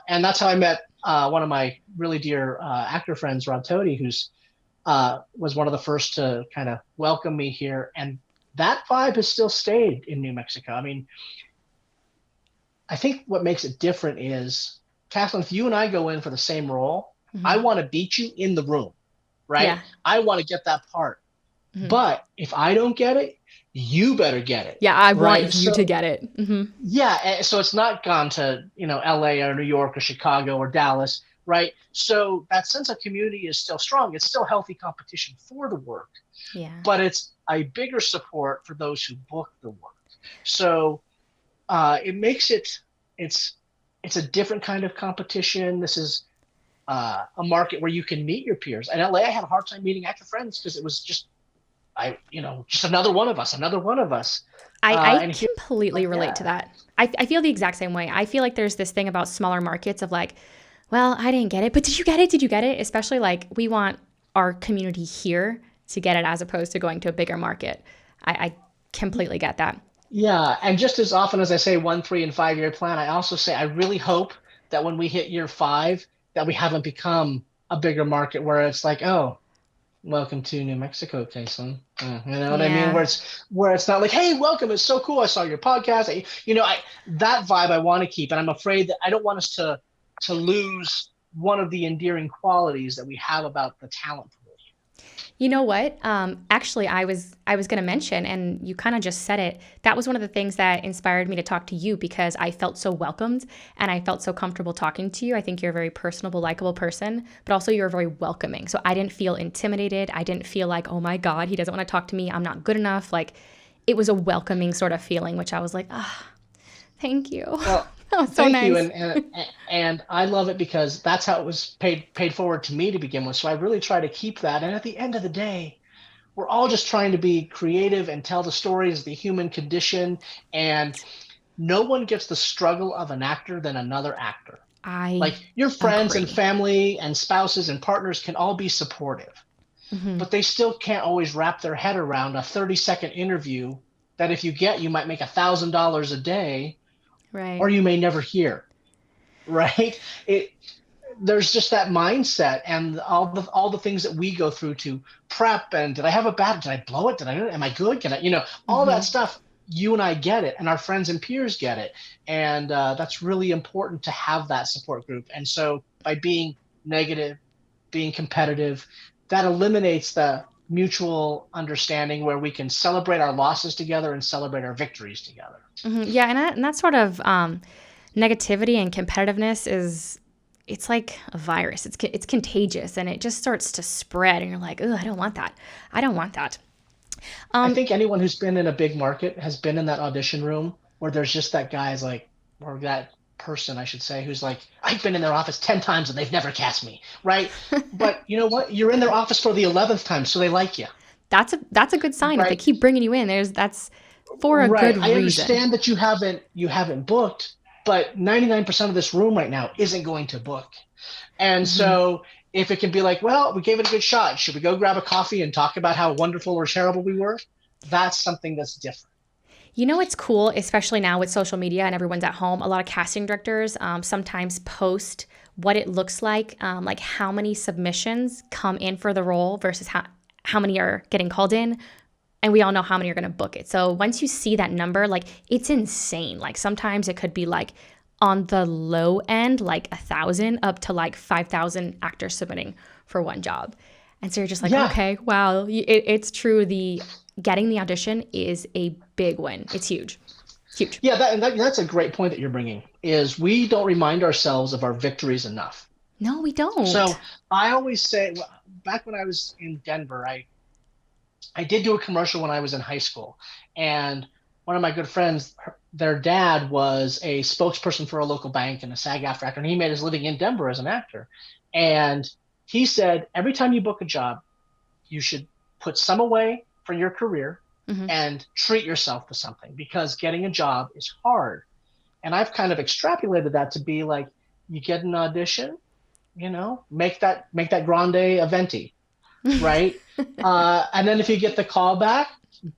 Speaker 2: And that's how I met one of my really dear actor friends, Rob Tody, who's was one of the first to kind of welcome me here. And that vibe has still stayed in New Mexico. I mean, I think what makes it different is, Kathleen, if you and I go in for the same role, I
Speaker 1: Hmm.
Speaker 2: want to beat you in the room, right?
Speaker 1: Yeah.
Speaker 2: I want to get that part.
Speaker 1: Hmm.
Speaker 2: But if I don't get it, you better get it,
Speaker 1: Yeah. I
Speaker 2: right?
Speaker 1: want you to
Speaker 2: So
Speaker 1: get it. Hmm.
Speaker 2: yeah, so it's not gone to LA or New York or Chicago or Dallas, right? So that sense of community is still strong. It's still healthy competition for the work,
Speaker 1: Yeah.
Speaker 2: but it's a bigger support for those who book the work. So it makes it's a different kind of competition. This is a market where you can meet your peers. In LA, I had a hard time meeting actor friends because it was just another one of us, another one of us.
Speaker 1: I
Speaker 2: And here,
Speaker 1: completely
Speaker 2: like,
Speaker 1: relate to
Speaker 2: yeah,
Speaker 1: that. I feel the exact same way. I feel like there's this thing about smaller markets of like, well, I didn't get it, but did you get it? Did you get it? Especially like we want our community here to get it as opposed to going to a bigger market. I completely get that.
Speaker 2: Yeah, and just as often as I say 1, 3, and 5 year plan, I also say I really hope that when we hit year 5, that we haven't become a bigger market where it's like, oh, welcome to New Mexico, Caitlin. You know what I mean?
Speaker 1: Yeah.
Speaker 2: Where it's not like, hey, welcome, it's so cool. I saw your podcast. That vibe I want to keep, and I'm afraid that I don't want us to lose one of the endearing qualities that we have about the talent pool.
Speaker 1: You know what? Actually, I was going to mention, and you kind of just said it. That was one of the things that inspired me to talk to you because I felt so welcomed and I felt so comfortable talking to you. I think you're a very personable, likable person, but also you're very welcoming. So I didn't feel intimidated. I didn't feel like, oh my God, he doesn't want to talk to me. I'm not good enough. Like, it was a welcoming sort of feeling, which I was like, thank you.
Speaker 2: Well,
Speaker 1: that was so
Speaker 2: thank
Speaker 1: nice.
Speaker 2: you, and I love it because that's how it was paid forward to me to begin with. So I really try to keep that. And at the end of the day, we're all just trying to be creative and tell the stories of the human condition. And no one gets the struggle of an actor than another actor. Like your friends and family and spouses and partners can all be supportive, but they still can't always wrap their head around a 30-second interview that if you get, you might make $1,000 a day.
Speaker 1: Right.
Speaker 2: Or you may never hear, right? There's just that mindset and all the things that we go through to prep. And did I blow it? Am I good? All that stuff, you and I get it, and our friends and peers get it. And that's really important to have that support group. And so by being negative, being competitive, that eliminates the mutual understanding where we can celebrate our losses together and celebrate our victories together.
Speaker 1: Yeah, and that sort of negativity and competitiveness it's like a virus. It's contagious, and it just starts to spread, and you're like, oh, I don't want that. I don't want that.
Speaker 2: I think anyone who's been in a big market has been in that audition room where there's just that guy's like, or that person, I should say, who's like, I've been in their office 10 times and they've never cast me, right? But you know what? You're in their office for the 11th time, so they like you.
Speaker 1: That's a good sign.
Speaker 2: Right.
Speaker 1: If they keep bringing you in, that's for a good reason.
Speaker 2: I understand that you haven't booked, but 99% of this room right now isn't going to book. And so if it can be like, well, we gave it a good shot, should we go grab a coffee and talk about how wonderful or terrible we were? That's something that's different.
Speaker 1: You know, it's cool, especially now with social media and everyone's at home. A lot of casting directors sometimes post what it looks like how many submissions come in for the role versus how many are getting called in. And we all know how many are going to book it. So once you see that number, like, it's insane. Like, sometimes it could be like on the low end, like 1,000 up to like 5,000 actors submitting for one job. And so you're just like, okay, wow, it's true. Getting the audition is a big win. It's huge. Huge.
Speaker 2: Yeah, that's a great point that you're bringing, is we don't remind ourselves of our victories enough.
Speaker 1: No, we don't.
Speaker 2: So I always say, back when I was in Denver, I did do a commercial when I was in high school. And one of my good friends, their dad was a spokesperson for a local bank and a SAG-AFTRA actor, and he made his living in Denver as an actor. And he said, every time you book a job, you should put some away for your career and treat yourself to something, because getting a job is hard. And I've kind of extrapolated that to be like, you get an audition, make that grande eventi, right? And then if you get the call back,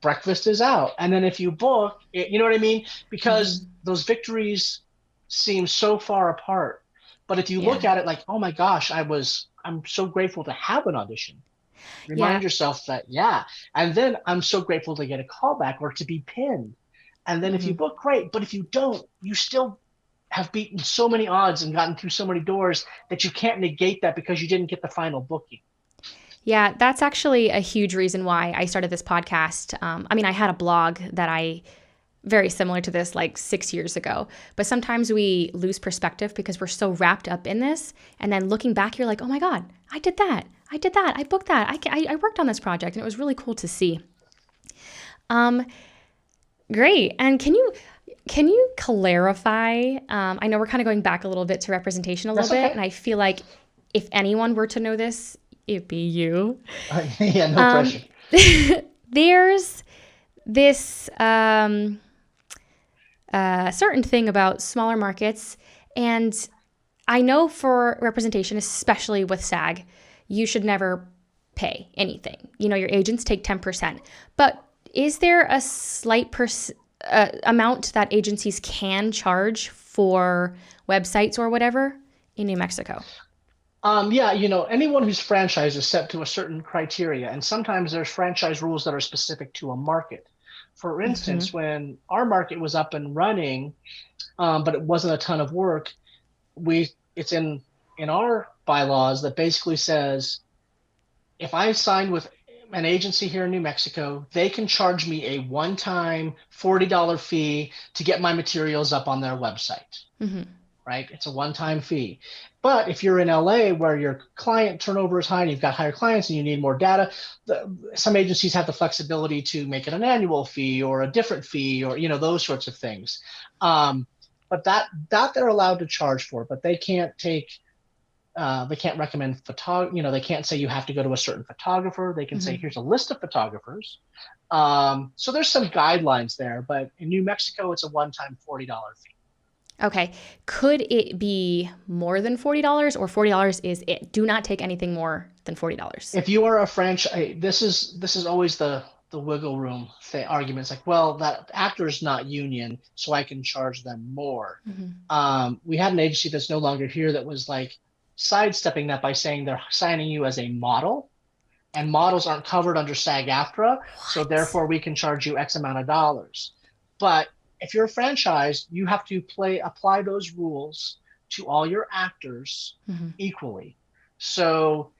Speaker 2: breakfast is out. And then if you book, you know what I mean? Because those victories seem so far apart. But if you look at it like, oh my gosh, I'm so grateful to have an audition. Remind yourself that, and then I'm so grateful to get a call back or to be pinned. And then if you book, great. But if you don't, you still have beaten so many odds and gotten through so many doors that you can't negate that because you didn't get the final booking.
Speaker 1: Yeah, that's actually a huge reason why I started this podcast. I had a blog that very similar to this like 6 years ago, but sometimes we lose perspective because we're so wrapped up in this. And then looking back, you're like, oh my God, I did that. I booked that. I worked on this project, and it was really cool to see. Great. And can you clarify? I know we're kind of going back a little bit to representation a little bit, and I feel like if anyone were to know this, it'd be you.
Speaker 2: No pressure.
Speaker 1: There's this certain thing about smaller markets, and I know for representation, especially with SAG, you should never pay anything. Your agents take 10%. But is there a slight amount that agencies can charge for websites or whatever in New Mexico?
Speaker 2: Yeah, anyone who's franchised is set to a certain criteria, and sometimes there's franchise rules that are specific to a market. For instance, when our market was up and running, but it wasn't a ton of work, it's in our bylaws that basically says if I signed with an agency here in New Mexico, they can charge me a one-time $40 fee to get my materials up on their website. Right? It's a one-time fee. But if you're in LA where your client turnover is high and you've got higher clients and you need more data, some agencies have the flexibility to make it an annual fee or a different fee or, those sorts of things. But that they're allowed to charge for, but they can't recommend they can't say you have to go to a certain photographer. They can say, here's a list of photographers. So there's some guidelines there, but in New Mexico, it's a one-time $40 fee.
Speaker 1: Okay. Could it be more than $40 or $40 is it? Do not take anything more than $40.
Speaker 2: If you are a franchise, this is always the wiggle room arguments like, well, that actor is not union, so I can charge them more. We had an agency that's no longer here that was like sidestepping that by saying they're signing you as a model, and models aren't covered under SAG-AFTRA, so therefore we can charge you X amount of dollars. But if you're a franchise, you have to apply those rules to all your actors equally. So,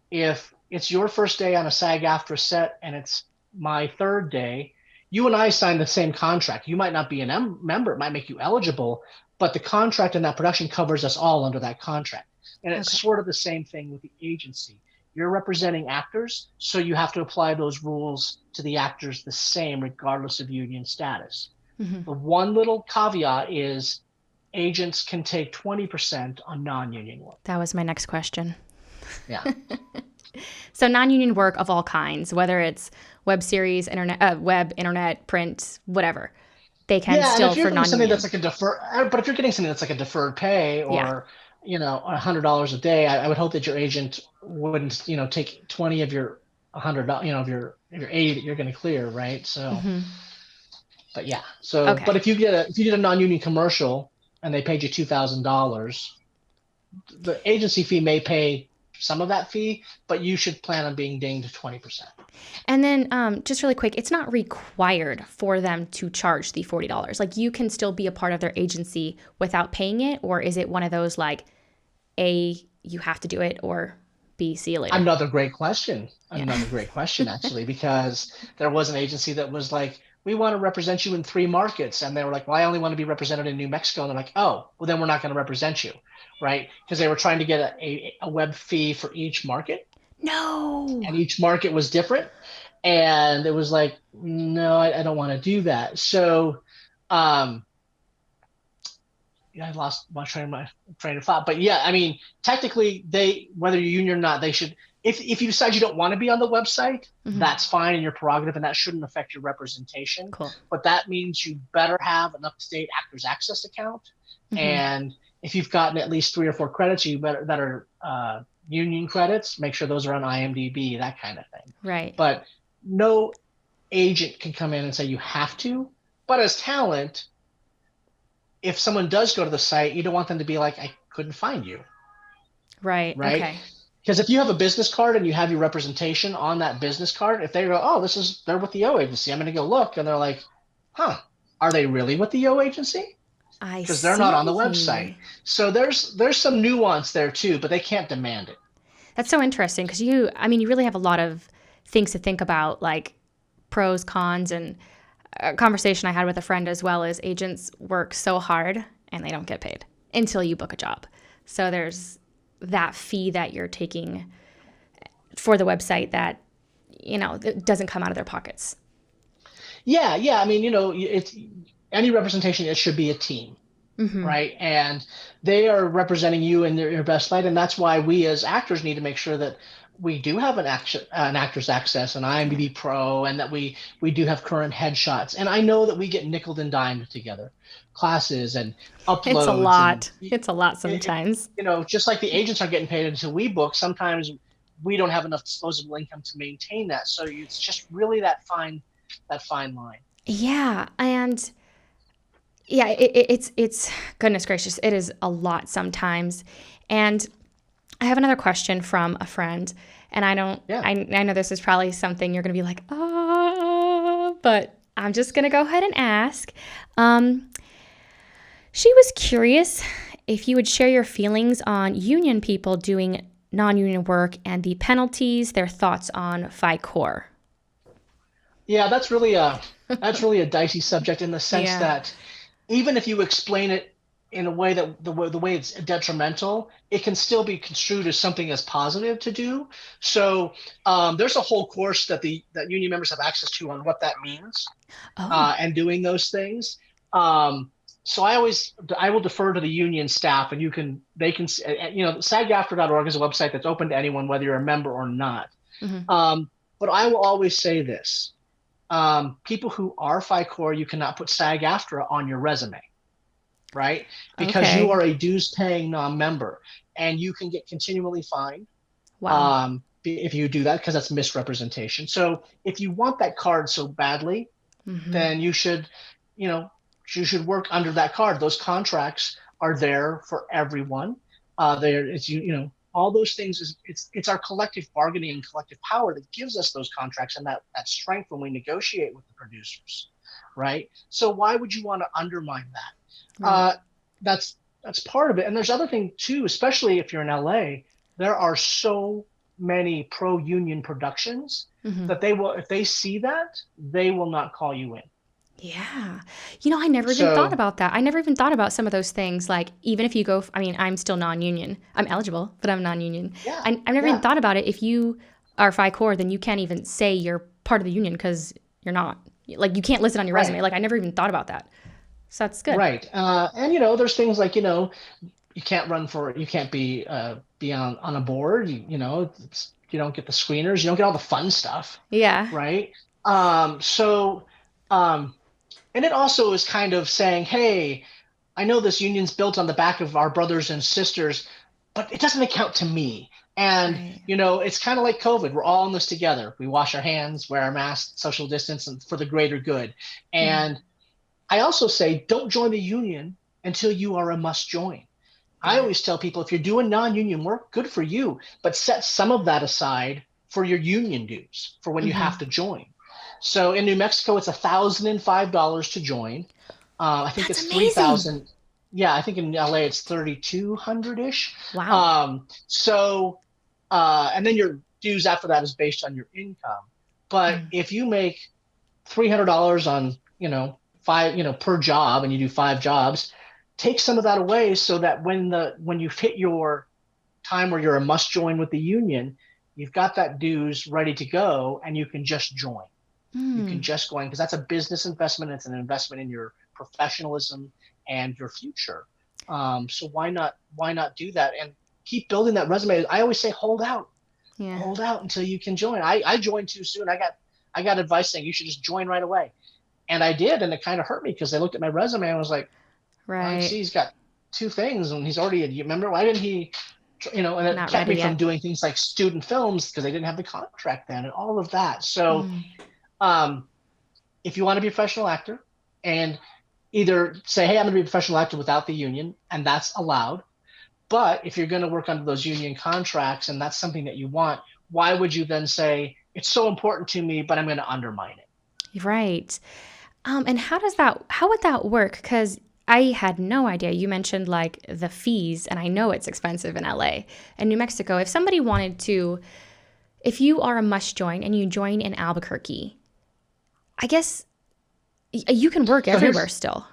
Speaker 2: if it's your first day on a SAG-AFTRA set and it's my third day, you and I signed the same contract. You might not be a member, it might make you eligible, but the contract in that production covers us all under that contract. And it's sort of the same thing with the agency. You're representing actors, so you have to apply those rules to the actors the same, regardless of union status. The one little caveat is agents can take 20% on non-union work.
Speaker 1: That was my next question.
Speaker 2: Yeah.
Speaker 1: So non-union work of all kinds, whether it's web series, internet, print, whatever, they can still for non-union.
Speaker 2: Something that's like but if you're getting something that's like a deferred pay or $100 a day, I would hope that your agent wouldn't take 20 of your $100, of your 80 that you're going to clear, right? So. But yeah, but if you did a non-union commercial and they paid you $2,000, the agency fee may pay some of that fee, but you should plan on being dinged 20%.
Speaker 1: And then just really quick, it's not required for them to charge the $40. Like you can still be a part of their agency without paying it, or is it one of those like A, you have to do it, or B, see you later?
Speaker 2: Another great question, actually, because there was an agency that was like, we want to represent you in 3 markets. And they were like, well, I only want to be represented in New Mexico. And they're like, oh, well, then we're not going to represent you, right? Because they were trying to get a web fee for each market.
Speaker 1: No.
Speaker 2: And each market was different. And it was like, no, I don't want to do that. So I lost my train of thought. But yeah, I mean, technically, whether you're union or not, they should. If you decide you don't want to be on the website, that's fine in your prerogative, and that shouldn't affect your representation.
Speaker 1: Cool.
Speaker 2: But that means you better have an up-to-date Actors Access account. And if you've gotten at least 3 or 4 credits, that are union credits, make sure those are on IMDb, that kind of thing.
Speaker 1: Right.
Speaker 2: But no agent can come in and say you have to. But as talent, if someone does go to the site, you don't want them to be like, I couldn't find you.
Speaker 1: Right. Okay.
Speaker 2: Because if you have a business card and you have your representation on that business card, if they go, oh, they're with the O agency, I'm going to go look. And they're like, huh, are they really with the O agency? Because they're not on the website. So there's some nuance there too, but they can't demand it.
Speaker 1: That's so interesting because you really have a lot of things to think about, like pros, cons, and a conversation I had with a friend as well is agents work so hard and they don't get paid until you book a job. So there's that fee that you're taking for the website that, it doesn't come out of their pockets. Yeah.
Speaker 2: I mean, it's any representation, it should be a team, right? And they are representing you in your best light. And that's why we as actors need to make sure that we do have an Actors Access, an IMDb Pro, and that we do have current headshots. And I know that we get nickeled and dimed together, classes and uploads.
Speaker 1: It's a lot sometimes.
Speaker 2: Just like the agents aren't getting paid until we book, sometimes we don't have enough disposable income to maintain that. So it's just really that fine line.
Speaker 1: Yeah, and yeah, it's goodness gracious, it is a lot sometimes. And I have another question from a friend, and
Speaker 2: Yeah.
Speaker 1: I know this is probably something you're gonna be like, but I'm just gonna go ahead and ask. Um, she was curious if you would share your feelings on union people doing non-union work and the penalties, their thoughts on FICOR.
Speaker 2: Yeah, that's really a dicey subject in the sense
Speaker 1: Yeah.
Speaker 2: that even if you explain it in a way that the way it's detrimental, it can still be construed as something as positive to do. So there's a whole course that union members have access to on what that means,
Speaker 1: Oh,
Speaker 2: and doing those things. Um, so I will defer to the union staff, and they can SAGAFTRA.org is a website that's open to anyone, whether you're a member or not.
Speaker 1: hmm.
Speaker 2: But I will always say this: people who are FICOR, you cannot put SAG-AFTRA on your resume, right? Because you
Speaker 1: Okay.
Speaker 2: are a dues-paying non-member, and you can get continually fined
Speaker 1: Wow.
Speaker 2: if you do that, because that's misrepresentation. So if you want that card so badly,
Speaker 1: Hmm.
Speaker 2: then you know, you should work under that card. Those contracts are there for everyone. There, it's all those things it's our collective bargaining and collective power that gives us those contracts and that strength when we negotiate with the producers, right? So why would you want to undermine that?
Speaker 1: Right.
Speaker 2: That's part of it. And there's other thing too, especially if you're in LA. There are so many pro-union productions
Speaker 1: Hmm.
Speaker 2: that if they see that, they will not call you in.
Speaker 1: Yeah. I never even thought
Speaker 2: So
Speaker 1: about that. I never even thought about some of those things. Like, even if you go, I mean, I'm still non union. I'm eligible, but I'm non union.
Speaker 2: yeah,
Speaker 1: I've never even
Speaker 2: yeah,
Speaker 1: thought about it. If you are FICOR, then you can't even say you're part of the union because you're not. Like, you can't list it on your resume.
Speaker 2: right,
Speaker 1: Like, I never even thought about that. So that's good.
Speaker 2: right. And there's things like you can't be on a board. You don't get the screeners, you don't get all the fun stuff,
Speaker 1: Yeah.
Speaker 2: right? So um, and it also is kind of saying, hey, I know this union's built on the back of our brothers and sisters, but it doesn't account to me. And
Speaker 1: Right.
Speaker 2: it's kind of like COVID. We're all in this together. We wash our hands, wear our masks, social distance, and for the greater good.
Speaker 1: Mhm.
Speaker 2: And I also say, don't join the union until you are a must join. I
Speaker 1: Yeah.
Speaker 2: always tell people, if you're doing non-union work, good for you, but set some of that aside for your union dues for when you have
Speaker 1: Hmm.
Speaker 2: to join. So in New Mexico, it's $1,005 to join. I think
Speaker 1: That's
Speaker 2: it's 3,000.
Speaker 1: amazing.
Speaker 2: Yeah, I think in LA it's 3,200 ish.
Speaker 1: Wow.
Speaker 2: And then your dues after that is based on your income. But
Speaker 1: Mm.
Speaker 2: if you make $300 on five per job, and you do 5 jobs, take some of that away so that when you hit your time where you're a must join with the union, you've got that dues ready to go, and you can just join. You can
Speaker 1: Mm.
Speaker 2: just go in because that's a business investment. It's an investment in your professionalism and your future. So why not do that and keep building that resume? I always say,
Speaker 1: Yeah.
Speaker 2: hold out until you can join. I joined too soon. I got advice saying you should just join right away, and I did, and it kind of hurt me because they looked at my resume and was like, I
Speaker 1: Right.
Speaker 2: see he's got 2 things, and he's already. You remember, why didn't he? And it
Speaker 1: Not
Speaker 2: kept
Speaker 1: ready
Speaker 2: me from
Speaker 1: yet.
Speaker 2: doing things like student films because they didn't have the contract then, and all of that. So
Speaker 1: Mm.
Speaker 2: um, if you want to be a professional actor, and either say, hey, I'm going to be a professional actor without the union, and that's allowed. But if you're going to work under those union contracts and that's something that you want, why would you then say it's so important to me, but I'm going to undermine it?
Speaker 1: Right. And how would that work? Because I had no idea. You mentioned like the fees, and I know it's expensive in LA and New Mexico. If you are a must join and you join in Albuquerque, I guess you can work
Speaker 2: So
Speaker 1: everywhere
Speaker 2: here's
Speaker 1: still.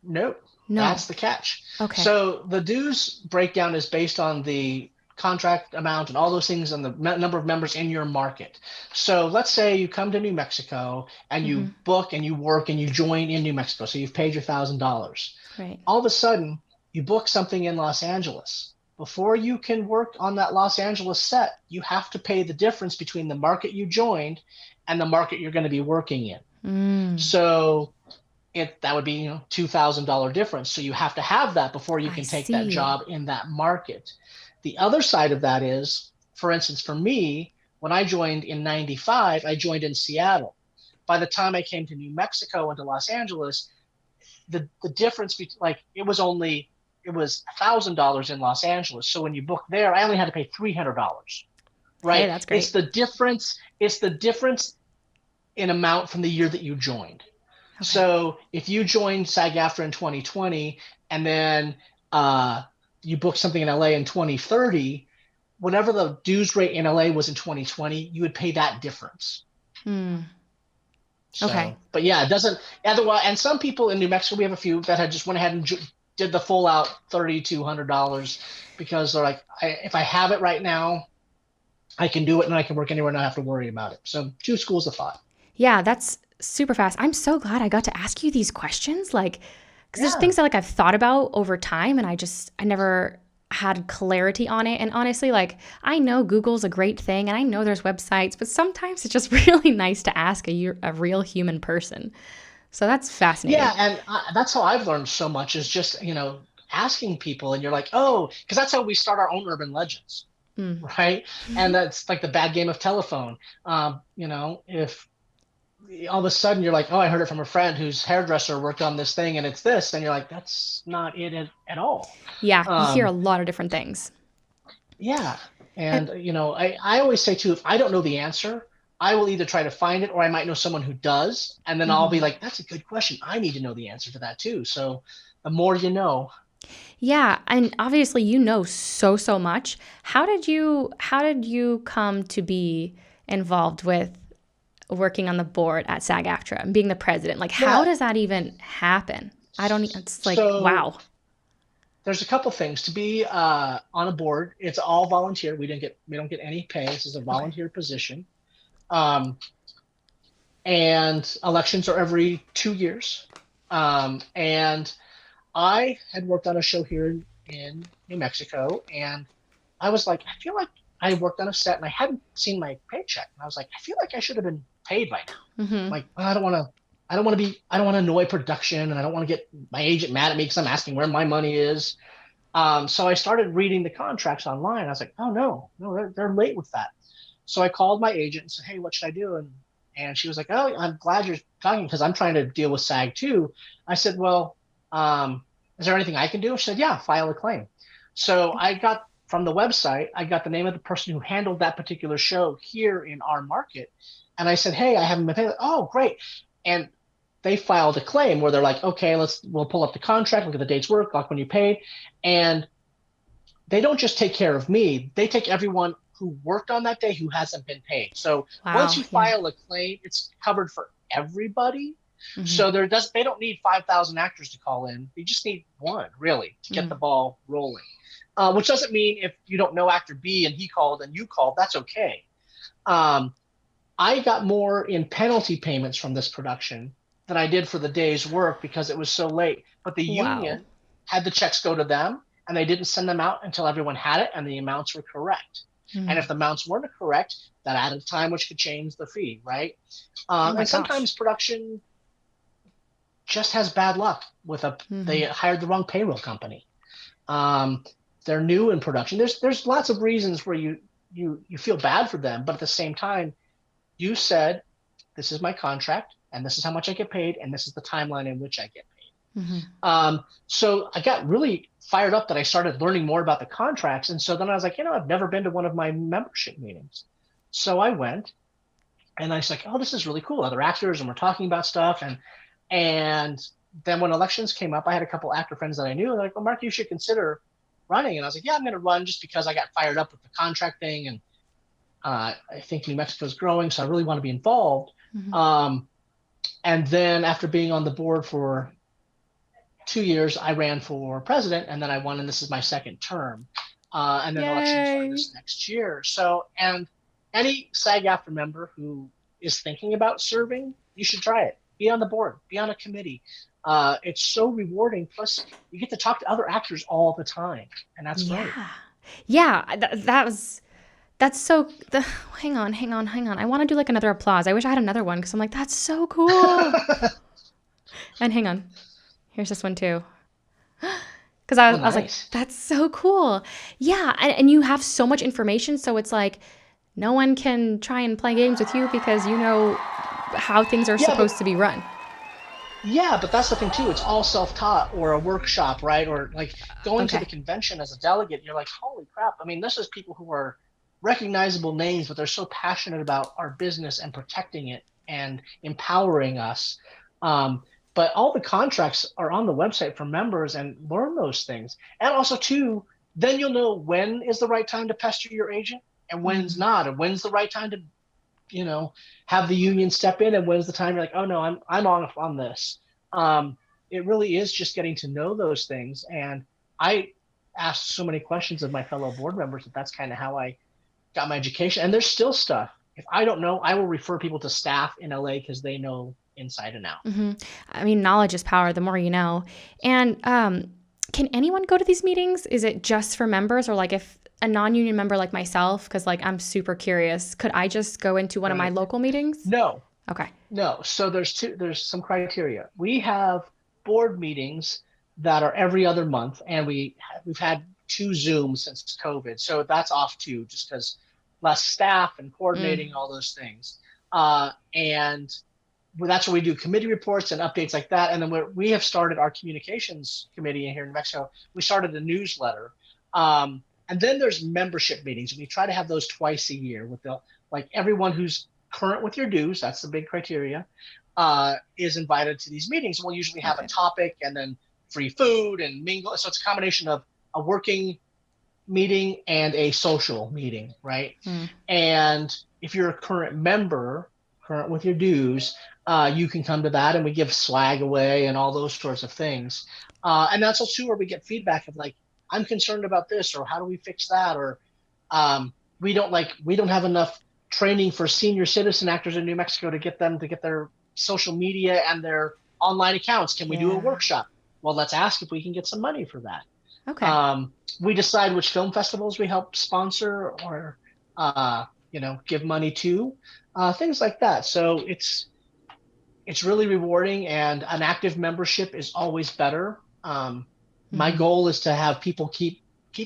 Speaker 2: Nope,
Speaker 1: No.
Speaker 2: that's the catch.
Speaker 1: Okay.
Speaker 2: So the dues breakdown is based on the contract amount and all those things and the number of members in your market. So let's say you come to New Mexico and you
Speaker 1: Hmm.
Speaker 2: book and you work and you join in New Mexico. So you've paid your $1,000.
Speaker 1: Right.
Speaker 2: All of a sudden, you book something in Los Angeles. Before you can work on that Los Angeles set, you have to pay the difference between the market you joined and the market you're going to be working in.
Speaker 1: Mm,
Speaker 2: So that would be $2,000 difference. So you have to have that before you
Speaker 1: I
Speaker 2: can take that
Speaker 1: see.
Speaker 2: job in that market. The other side of that is for instance, for me, when I joined in 95, I joined in Seattle. By the time I came to New Mexico and to Los Angeles, the difference between, like, it was $1,000 in Los Angeles. So when you book there, I only had to pay $300, right?
Speaker 1: Hey, that's great.
Speaker 2: It's the difference in amount from the year that you joined. Okay. So if you joined SAG-AFTRA in 2020 and then you booked something in LA in 2030, whatever the dues rate in LA was in 2020, you would pay that difference. So,
Speaker 1: okay.
Speaker 2: But yeah, it doesn't otherwise. And some people in New Mexico, we have a few that had just went ahead and did the full out $3,200 because they're like, if I have it right now, I can do it and I can work anywhere and not have to worry about it. So 2 schools of thought.
Speaker 1: Yeah, that's super fast. I'm so glad I got to ask you these questions. Like, because there's things that like I've thought about over time and I never had clarity on it. And honestly, like, I know Google's a great thing and I know there's websites, but sometimes it's just really nice to ask a real human person. So that's fascinating.
Speaker 2: Yeah, and that's how I've learned so much is just, asking people, and you're like, oh, because that's how we start our own urban legends, right? And that's like the bad game of telephone. If all of a sudden you're like, oh, I heard it from a friend whose hairdresser worked on this thing and it's this, and you're like, that's not it at all.
Speaker 1: Yeah, you hear a lot of different things.
Speaker 2: Yeah, and I always say too, if I don't know the answer, I will either try to find it or I might know someone who does, and then I'll be like, that's a good question. I need to know the answer to that too. So the more you know.
Speaker 1: Yeah, and obviously so much. How did you come to be involved with working on the board at SAG-AFTRA and being the president? Like, how does that even happen? It's like, wow.
Speaker 2: There's a couple things to be on a board. It's all volunteer. We don't get any pay. This is a volunteer position. And elections are every 2 years. And I had worked on a show here in New Mexico, and I was like, I feel like I worked on a set and I hadn't seen my paycheck. And I was like, I feel like I should have been paid by now.
Speaker 1: Mm-hmm.
Speaker 2: Like, I don't want to annoy production, and I don't want to get my agent mad at me because I'm asking where my money is. So I started reading the contracts online. I was like, oh no, they're late with that. So I called my agent and said, hey, what should I do? And she was like, oh, I'm glad you're talking because I'm trying to deal with SAG too. I said, well, is there anything I can do? She said, yeah, file a claim. So I got from the website, I got the name of the person who handled that particular show here in our market. And I said, hey, I haven't been paid. Oh, great. And they filed a claim where they're like, okay, we'll pull up the contract, look at the dates work, look when you paid. And they don't just take care of me. They take everyone who worked on that day who hasn't been paid. So once you file a claim, it's covered for everybody. Mm-hmm. So they don't need 5,000 actors to call in. They just need one, really, to get the ball rolling. Which doesn't mean if you don't know actor B and he called and you called, that's okay. I got more in penalty payments from this production than I did for the day's work because it was so late. But the union had the checks go to them, and they didn't send them out until everyone had it and the amounts were correct. Mm-hmm. And if the amounts weren't correct, that added time, which could change the fee, right? And sometimes production just has bad luck with they hired the wrong payroll company. They're new in production. There's lots of reasons where you feel bad for them, but at the same time, you said, this is my contract, and this is how much I get paid, and this is the timeline in which I get paid. Mm-hmm. So I got really fired up that I started learning more about the contracts. And so then I was like, I've never been to one of my membership meetings. So I went, and I was like, oh, this is really cool. Other actors, and we're talking about stuff. And then when elections came up, I had a couple actor friends that I knew. They're like, well, Mark, you should consider running. And I was like, yeah, I'm going to run just because I got fired up with the contract thing. And I think New Mexico is growing, so I really want to be involved. Mm-hmm. And then after being on the board for 2 years, I ran for president, and then I won, and this is my second term. And then elections are this next year. So, and any SAG-AFTRA member who is thinking about serving, you should try it. Be on the board, be on a committee. It's so rewarding. Plus, you get to talk to other actors all the time, and that's great.
Speaker 1: Yeah, that's so. Hang on. I want to do like another applause. I wish I had another one because I'm like, that's so cool. And hang on. Here's this one too. Because
Speaker 2: Oh,
Speaker 1: I was like,
Speaker 2: nice.
Speaker 1: that's so cool. Yeah. And you have so much information. So it's like no one can try and play games with you because you know how things are
Speaker 2: Yeah, but
Speaker 1: supposed to be run.
Speaker 2: that's the thing too. It's all self-taught or a workshop, right? Or like going to the
Speaker 1: Okay.
Speaker 2: convention as a delegate, you're like, holy crap. I mean, this is people who are recognizable names, but they're so passionate about our business and protecting it and empowering us. Um, but all the contracts are on the website for members and learn those things. And also too, then you'll know when is the right time to pester your agent and when's
Speaker 1: Mm.
Speaker 2: not, and when's the right time to you know, have the union step in, and when's the time you're like, oh no, I'm on this. Um, it really is just getting to know those things, and I asked so many questions of my fellow board members that that's kind of how I got my education. And there's still stuff. If I don't know, I will refer people to staff in LA because they know inside and out.
Speaker 1: Hmm. I mean, knowledge is power. The more you know. And can anyone go to these meetings? Is it just for members, or like if a non-union member like myself, because like I'm super curious, could I just go into one of my
Speaker 2: Right?
Speaker 1: local meetings?
Speaker 2: No,
Speaker 1: Okay.
Speaker 2: no. So there's some criteria. We have board meetings that are every other month, and we've had two Zooms since COVID, so that's off too, just because less staff and
Speaker 1: Mm.
Speaker 2: coordinating all those things. And that's where we do committee reports and updates like that. And then we have started our communications committee here in Mexico. We started a newsletter. And then there's membership meetings. And we try to have those twice a year with like everyone who's current with your dues. That's the big criteria, is invited to these meetings. We'll usually have a
Speaker 1: Okay.
Speaker 2: topic and then free food and mingle. So it's a combination of a working meeting and a social meeting, right?
Speaker 1: Mm.
Speaker 2: And if you're a current member, current with your dues, you can come to that, and we give swag away and all those sorts of things. And that's also where we get feedback of like, I'm concerned about this, or how do we fix that, or we don't have enough training for senior citizen actors in New Mexico to get them to get their social media and their online accounts. Can we do a
Speaker 1: Yeah.
Speaker 2: workshop? Well, let's ask if we can get some money for that.
Speaker 1: Okay.
Speaker 2: We decide which film festivals we help sponsor or give money to, things like that. So it's really rewarding, and an active membership is always better. My
Speaker 1: Hmm.
Speaker 2: goal is to have people keep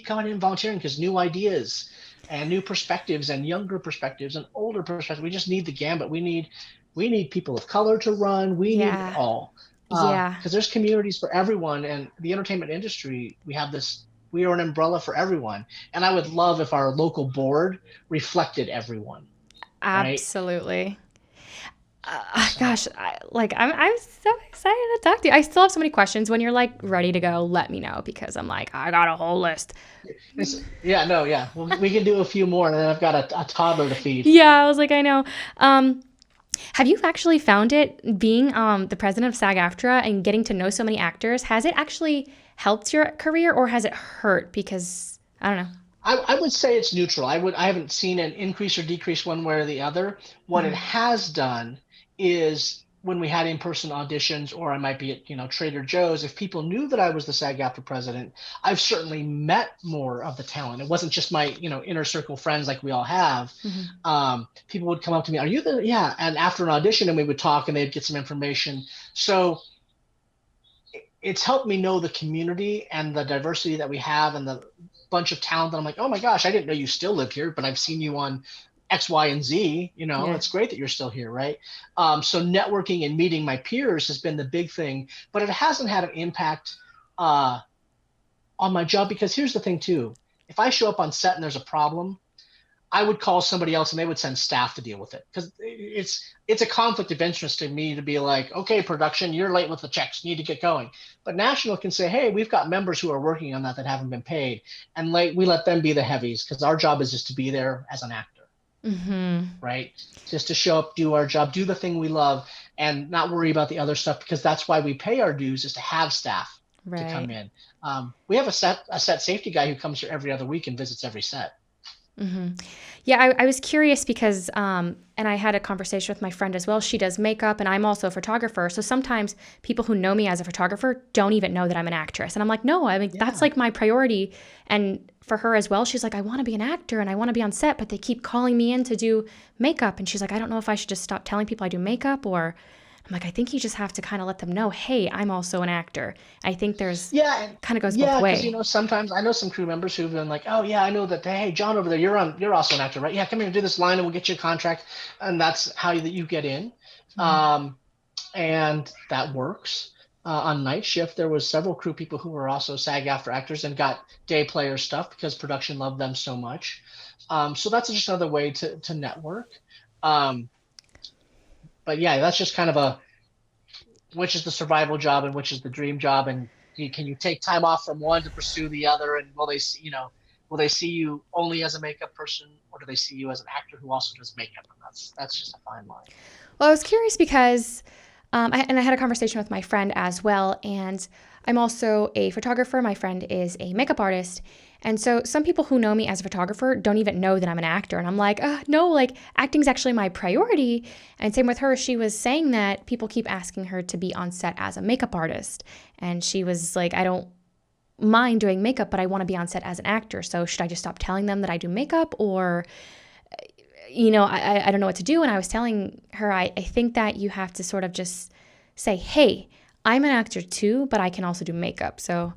Speaker 2: coming in and volunteering, because new ideas and new perspectives and younger perspectives and older perspectives. We just need the gambit. We need people of color to run. We need it
Speaker 1: Yeah.
Speaker 2: all,
Speaker 1: Yeah.
Speaker 2: because there's communities for everyone. And the entertainment industry, we are an umbrella for everyone. And I would love if our local board reflected everyone, right?
Speaker 1: Absolutely.
Speaker 2: So
Speaker 1: Gosh, I'm so excited to talk to you. I still have so many questions. When you're like ready to go, let me know because I'm like, I got a whole list.
Speaker 2: yeah, no, yeah, we can do a few more, and then I've got a toddler to feed.
Speaker 1: Yeah, I was like, I know. Um, have you actually found it being the president of SAG-AFTRA and getting to know so many actors? Has it actually helped your career or has it hurt? Because I don't know.
Speaker 2: I would say it's neutral. I haven't seen an increase or decrease one way or the other. What it
Speaker 1: Mhm.
Speaker 2: has done is when we had in-person auditions, or I might be at Trader Joe's, if people knew that I was the SAG-AFTRA president, I've certainly met more of the talent. It wasn't just my inner circle friends like we all have.
Speaker 1: Mhm.
Speaker 2: People would come up to me, "Are you the?" Yeah, and after an audition, and we would talk, and they'd get some information. So it's helped me know the community and the diversity that we have and the bunch of talent that I'm like, oh my gosh, I didn't know you still live here, but I've seen you on X, Y, and Z.
Speaker 1: Yeah.
Speaker 2: It's great that you're still here, right? So networking and meeting my peers has been the big thing, but it hasn't had an impact uh, on my job, because here's the thing too. If I show up on set and there's a problem, I would call somebody else and they would send staff to deal with it, because it's a conflict of interest to me to be like, okay, production, you're late with the checks, you need to get going. But national can say, hey, we've got members who are working on that haven't been paid, and we let them be the heavies, because our job is just to be there as an actor,
Speaker 1: Mhm.
Speaker 2: right? Just to show up, do our job, do the thing we love, and not worry about the other stuff, because that's why we pay our dues, is to have staff to come
Speaker 1: Right.
Speaker 2: in. We have a set safety guy who comes here every other week and visits every set.
Speaker 1: Hmm. Yeah, I was curious because, and I had a conversation with my friend as well. She does makeup, and I'm also a photographer. So sometimes people who know me as a photographer don't even know that I'm an actress. And I'm like, no, I mean, that's
Speaker 2: Yeah.
Speaker 1: like my priority. And for her as well, she's like, I want to be an actor and I want to be on set, but they keep calling me in to do makeup. And she's like, I don't know if I should just stop telling people I do makeup or. I'm like, I think you just have to kind of let them know, hey, I'm also an actor. I think there's
Speaker 2: Yeah,
Speaker 1: kind of goes both
Speaker 2: yeah, because
Speaker 1: way.
Speaker 2: sometimes I know some crew members who've been like, "Oh yeah, I know that. Hey, John over there, you're also an actor, right? Yeah, come here and do this line, and we'll get you a contract." And that's how you get in, um, and that works. On night shift, there was several crew people who were also SAG-AFTRA actors and got day player stuff because production loved them so much. So that's just another way to network. Um, but yeah, that's just kind of a which is the survival job and which is the dream job, and can you take time off from one to pursue the other, and will they see you only as a makeup person, or do they see you as an actor who also does makeup? And that's just a fine line.
Speaker 1: Well, I was curious because, I had a conversation with my friend as well, and I'm also a photographer. My friend is a makeup artist. And so some people who know me as a photographer don't even know that I'm an actor. And I'm like, no, like acting's actually my priority. And same with her. She was saying that people keep asking her to be on set as a makeup artist. And she was like, I don't mind doing makeup, but I want to be on set as an actor. So should I just stop telling them that I do makeup, or I don't know what to do. And I was telling her, I think that you have to sort of just say, hey, I'm an actor too, but I can also do makeup. So,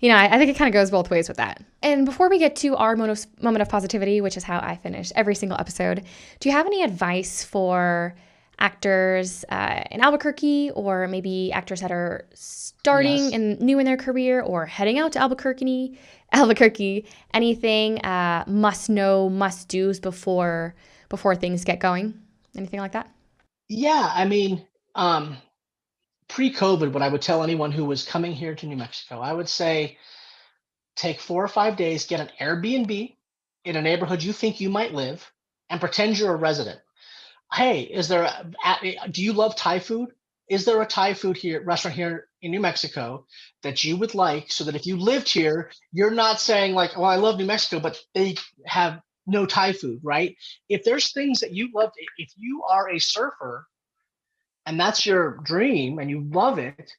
Speaker 1: I think it kind of goes both ways with that. And before we get to our moment of positivity, which is how I finish every single episode, do you have any advice for actors in Albuquerque, or maybe actors that are starting
Speaker 2: Yes.
Speaker 1: and new in their career or heading out to Albuquerque, anything must know, must do's before things get going? Anything like that?
Speaker 2: Yeah, I mean, pre-COVID, what I would tell anyone who was coming here to New Mexico, I would say take 4 or 5 days, get an Airbnb in a neighborhood you think you might live, and pretend you're a resident. Hey, do you love Thai food? Is there a Thai food here restaurant here in New Mexico that you would like, so that if you lived here, you're not saying like, "Oh, I love New Mexico, but they have no Thai food," right? If there's things that you love, if you are a surfer and that's your dream and you love it,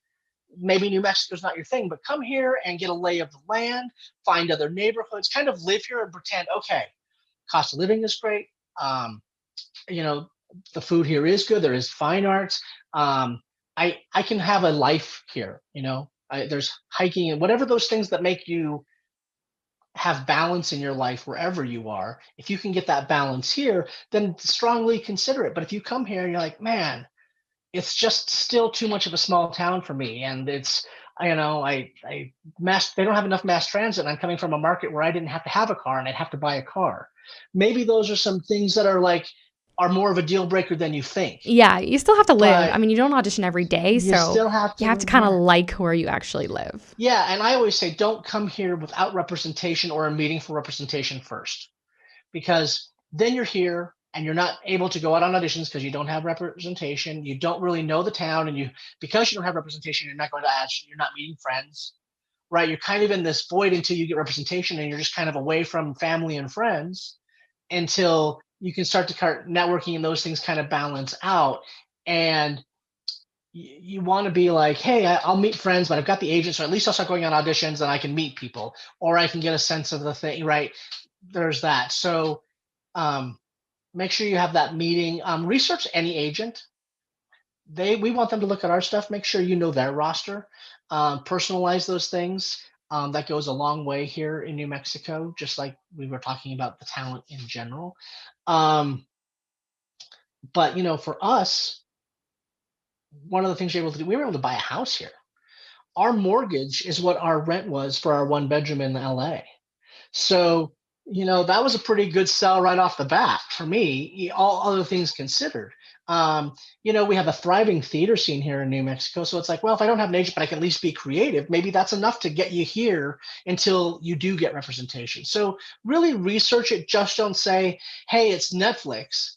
Speaker 2: maybe New Mexico's not your thing, but come here and get a lay of the land, find other neighborhoods, kind of live here and pretend, okay, cost of living is great. Um, you know, the food here is good. There is fine arts. I can have a life here. There's hiking and whatever those things that make you have balance in your life wherever you are. If you can get that balance here, then strongly consider it. But if you come here and you're like, man, it's just still too much of a small town for me, and it's I mass they don't have enough mass transit, and I'm coming from a market where I didn't have to have a car and I'd have to buy a car. Maybe those are some things that are more of a deal breaker than you think.
Speaker 1: Yeah, you still have to live. I
Speaker 2: But
Speaker 1: mean, you don't audition every day,
Speaker 2: you
Speaker 1: so
Speaker 2: still have
Speaker 1: you
Speaker 2: to
Speaker 1: have to
Speaker 2: live
Speaker 1: kind of
Speaker 2: here.
Speaker 1: like where you actually live.
Speaker 2: Yeah, and I always say don't come here without representation or a meeting for representation first, because then you're here and you're not able to go out on auditions because you don't have representation. You don't really know the town, and because you don't have representation, you're not going to audition. You're not meeting friends, right? You're kind of in this void until you get representation, and you're just kind of away from family and friends until you can start to start networking, and those things kind of balance out. And you want to be like, hey, I'll meet friends, but I've got the agent, so at least I'll start going on auditions and I can meet people, or I can get a sense of the thing, right? There's that. So um, make sure you have that meeting. Research any agent. We want them to look at our stuff. Make sure you know their roster. Personalize those things. That goes a long way here in New Mexico, just like we were talking about the talent in general. Um, but for us, one of the things we were able to do, we were able to buy a house here. Our mortgage is what our rent was for our 1 bedroom in LA. So, that was a pretty good sell right off the bat for me, all other things considered. We have a thriving theater scene here in New Mexico. So it's like, well, if I don't have an agent, but I can at least be creative, maybe that's enough to get you here until you do get representation. So really research it. Just don't say, hey, it's Netflix.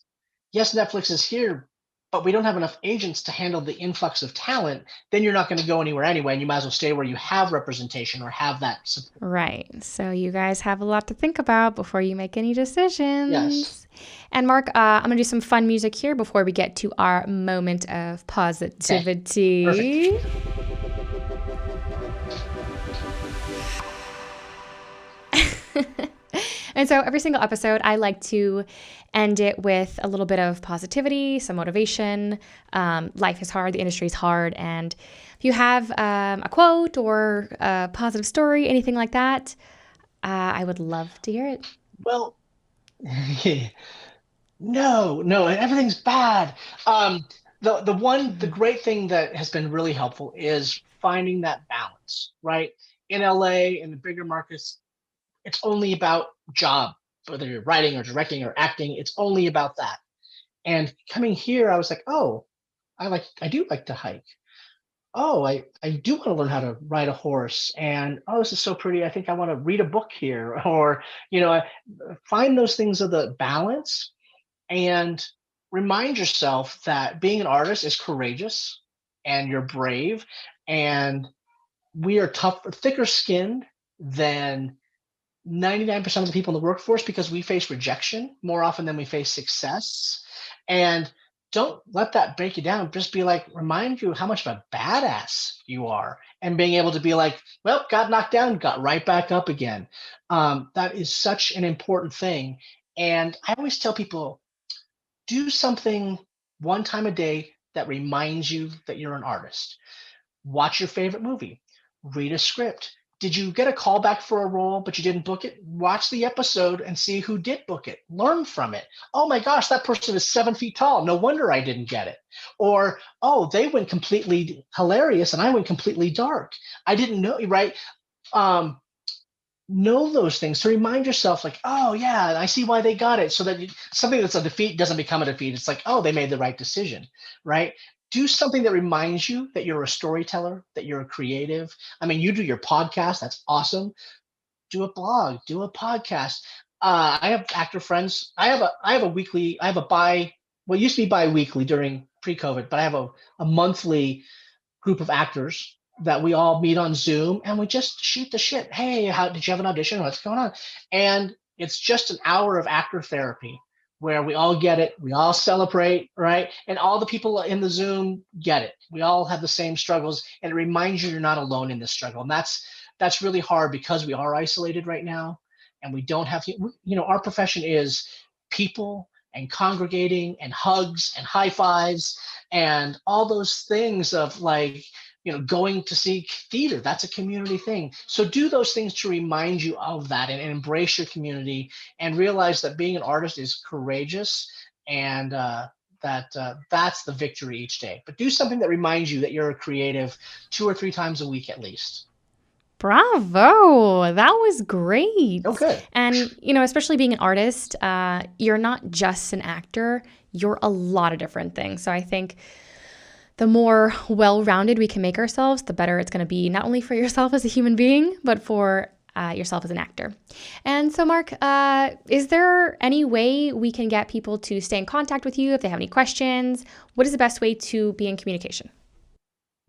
Speaker 2: Yes, Netflix is here, but we don't have enough agents to handle the influx of talent. Then you're not going to go anywhere anyway, and you might as well stay where you have representation or have that support.
Speaker 1: Right. So you guys have a lot to think about before you make any decisions.
Speaker 2: Yes.
Speaker 1: And Marc, I'm going to do some fun music here before we get to our moment of positivity.
Speaker 2: Okay. Perfect.
Speaker 1: And so every single episode, I like to end it with a little bit of positivity, some motivation. Life is hard, the industry is hard. And if you have a quote or a positive story, anything like that, I would love to hear it.
Speaker 2: Well, no, everything's bad. The great thing that has been really helpful is finding that balance, right? In LA, in the bigger markets, it's only about job, whether you're writing or directing or acting, it's only about that. And coming here, I was like, oh, I do like to hike. Oh, I do want to learn how to ride a horse. And oh, this is so pretty. I think I want to read a book here. Or, find those things of the balance and remind yourself that being an artist is courageous and you're brave. And we are thicker skinned than 99% of the people in the workforce because we face rejection more often than we face success. And don't let that break you down. Just be like, remind you how much of a badass you are. And being able to be like, well, got knocked down, got right back up again. That is such an important thing. And I always tell people, do something one time a day that reminds you that you're an artist. Watch your favorite movie, read a script. Did you get a call back for a role, but you didn't book it? Watch the episode and see who did book it. Learn from it. Oh my gosh, that person is 7 feet tall. No wonder I didn't get it. Or, oh, they went completely hilarious and I went completely dark. I didn't know, right? Know those things to remind yourself like, oh yeah, I see why they got it. So that something that's a defeat doesn't become a defeat. It's like, oh, they made the right decision, right? Do something that reminds you that you're a storyteller, that you're a creative. I mean, you do your podcast. That's awesome. Do a blog, do a podcast. I have actor friends. I have it used to be bi-weekly during pre-COVID, but I have a monthly group of actors that we all meet on Zoom and we just shoot the shit. Hey, how did you have an audition? What's going on? And it's just an hour of actor therapy where we all get it, we all celebrate, right? And all the people in the Zoom get it. We all have the same struggles, and it reminds you you're not alone in this struggle. And that's really hard because we are isolated right now, and we don't have, our profession is people and congregating and hugs and high fives and all those things of like, going to see theater. That's a community thing. So do those things to remind you of that and embrace your community and realize that being an artist is courageous and that's the victory each day. But do something that reminds you that you're a creative 2 or 3 times a week at least.
Speaker 1: Bravo. That was great.
Speaker 2: Okay.
Speaker 1: And, especially being an artist, you're not just an actor. You're a lot of different things. So I think the more well-rounded we can make ourselves, the better it's going to be, not only for yourself as a human being, but for yourself as an actor. And so, Marc, is there any way we can get people to stay in contact with you if they have any questions? What is the best way to be in communication?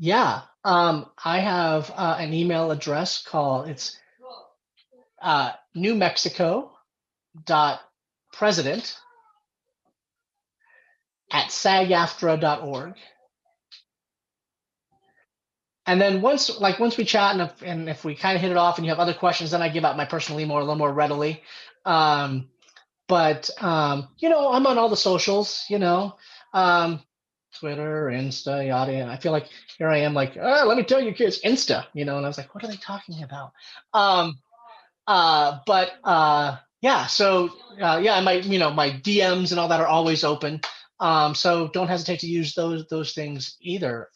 Speaker 2: Yeah, I have an email address it's New Mexico.president@SAG-AFTRA.org. And then once we chat and if we kind of hit it off and you have other questions, then I give out my personal email a little more readily. But I'm on all the socials, Twitter, Insta, yada, yada. I feel like here I am like, let me tell you kids, Insta, and I was like, what are they talking about? Yeah, so and my DMs and all that are always open. So don't hesitate to use those things either.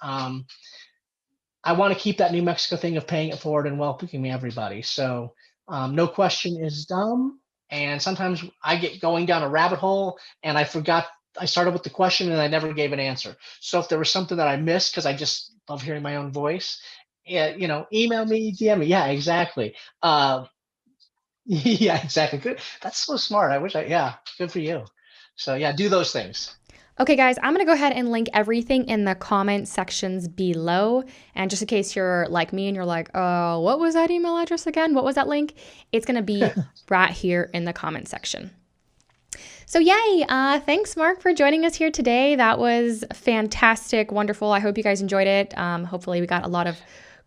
Speaker 2: I want to keep that New Mexico thing of paying it forward and welcoming everybody. So no question is dumb. And sometimes I get going down a rabbit hole and I forgot I started with the question and I never gave an answer. So if there was something that I missed, because I just love hearing my own voice, email me, DM me. Yeah, exactly. Yeah, exactly. Good. That's so smart. Good for you. So yeah, do those things.
Speaker 1: Okay, guys, I'm going to go ahead and link everything in the comment sections below. And just in case you're like me and you're like, oh, what was that email address again? What was that link? It's going to be right here in the comment section. So yay, thanks Marc for joining us here today. That was fantastic, wonderful. I hope you guys enjoyed it. Hopefully we got a lot of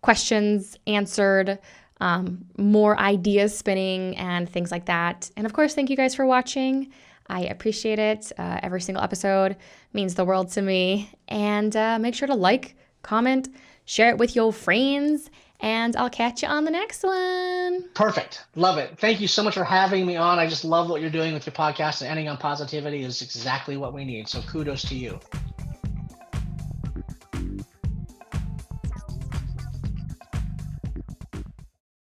Speaker 1: questions answered. more ideas spinning and things like that. And of course, thank you guys for watching. I appreciate it. Every single episode means the world to me. And make sure to like, comment, share it with your friends, and I'll catch you on the next one.
Speaker 2: Perfect. Love it. Thank you so much for having me on. I just love what you're doing with your podcast, and ending on positivity is exactly what we need. So kudos to you.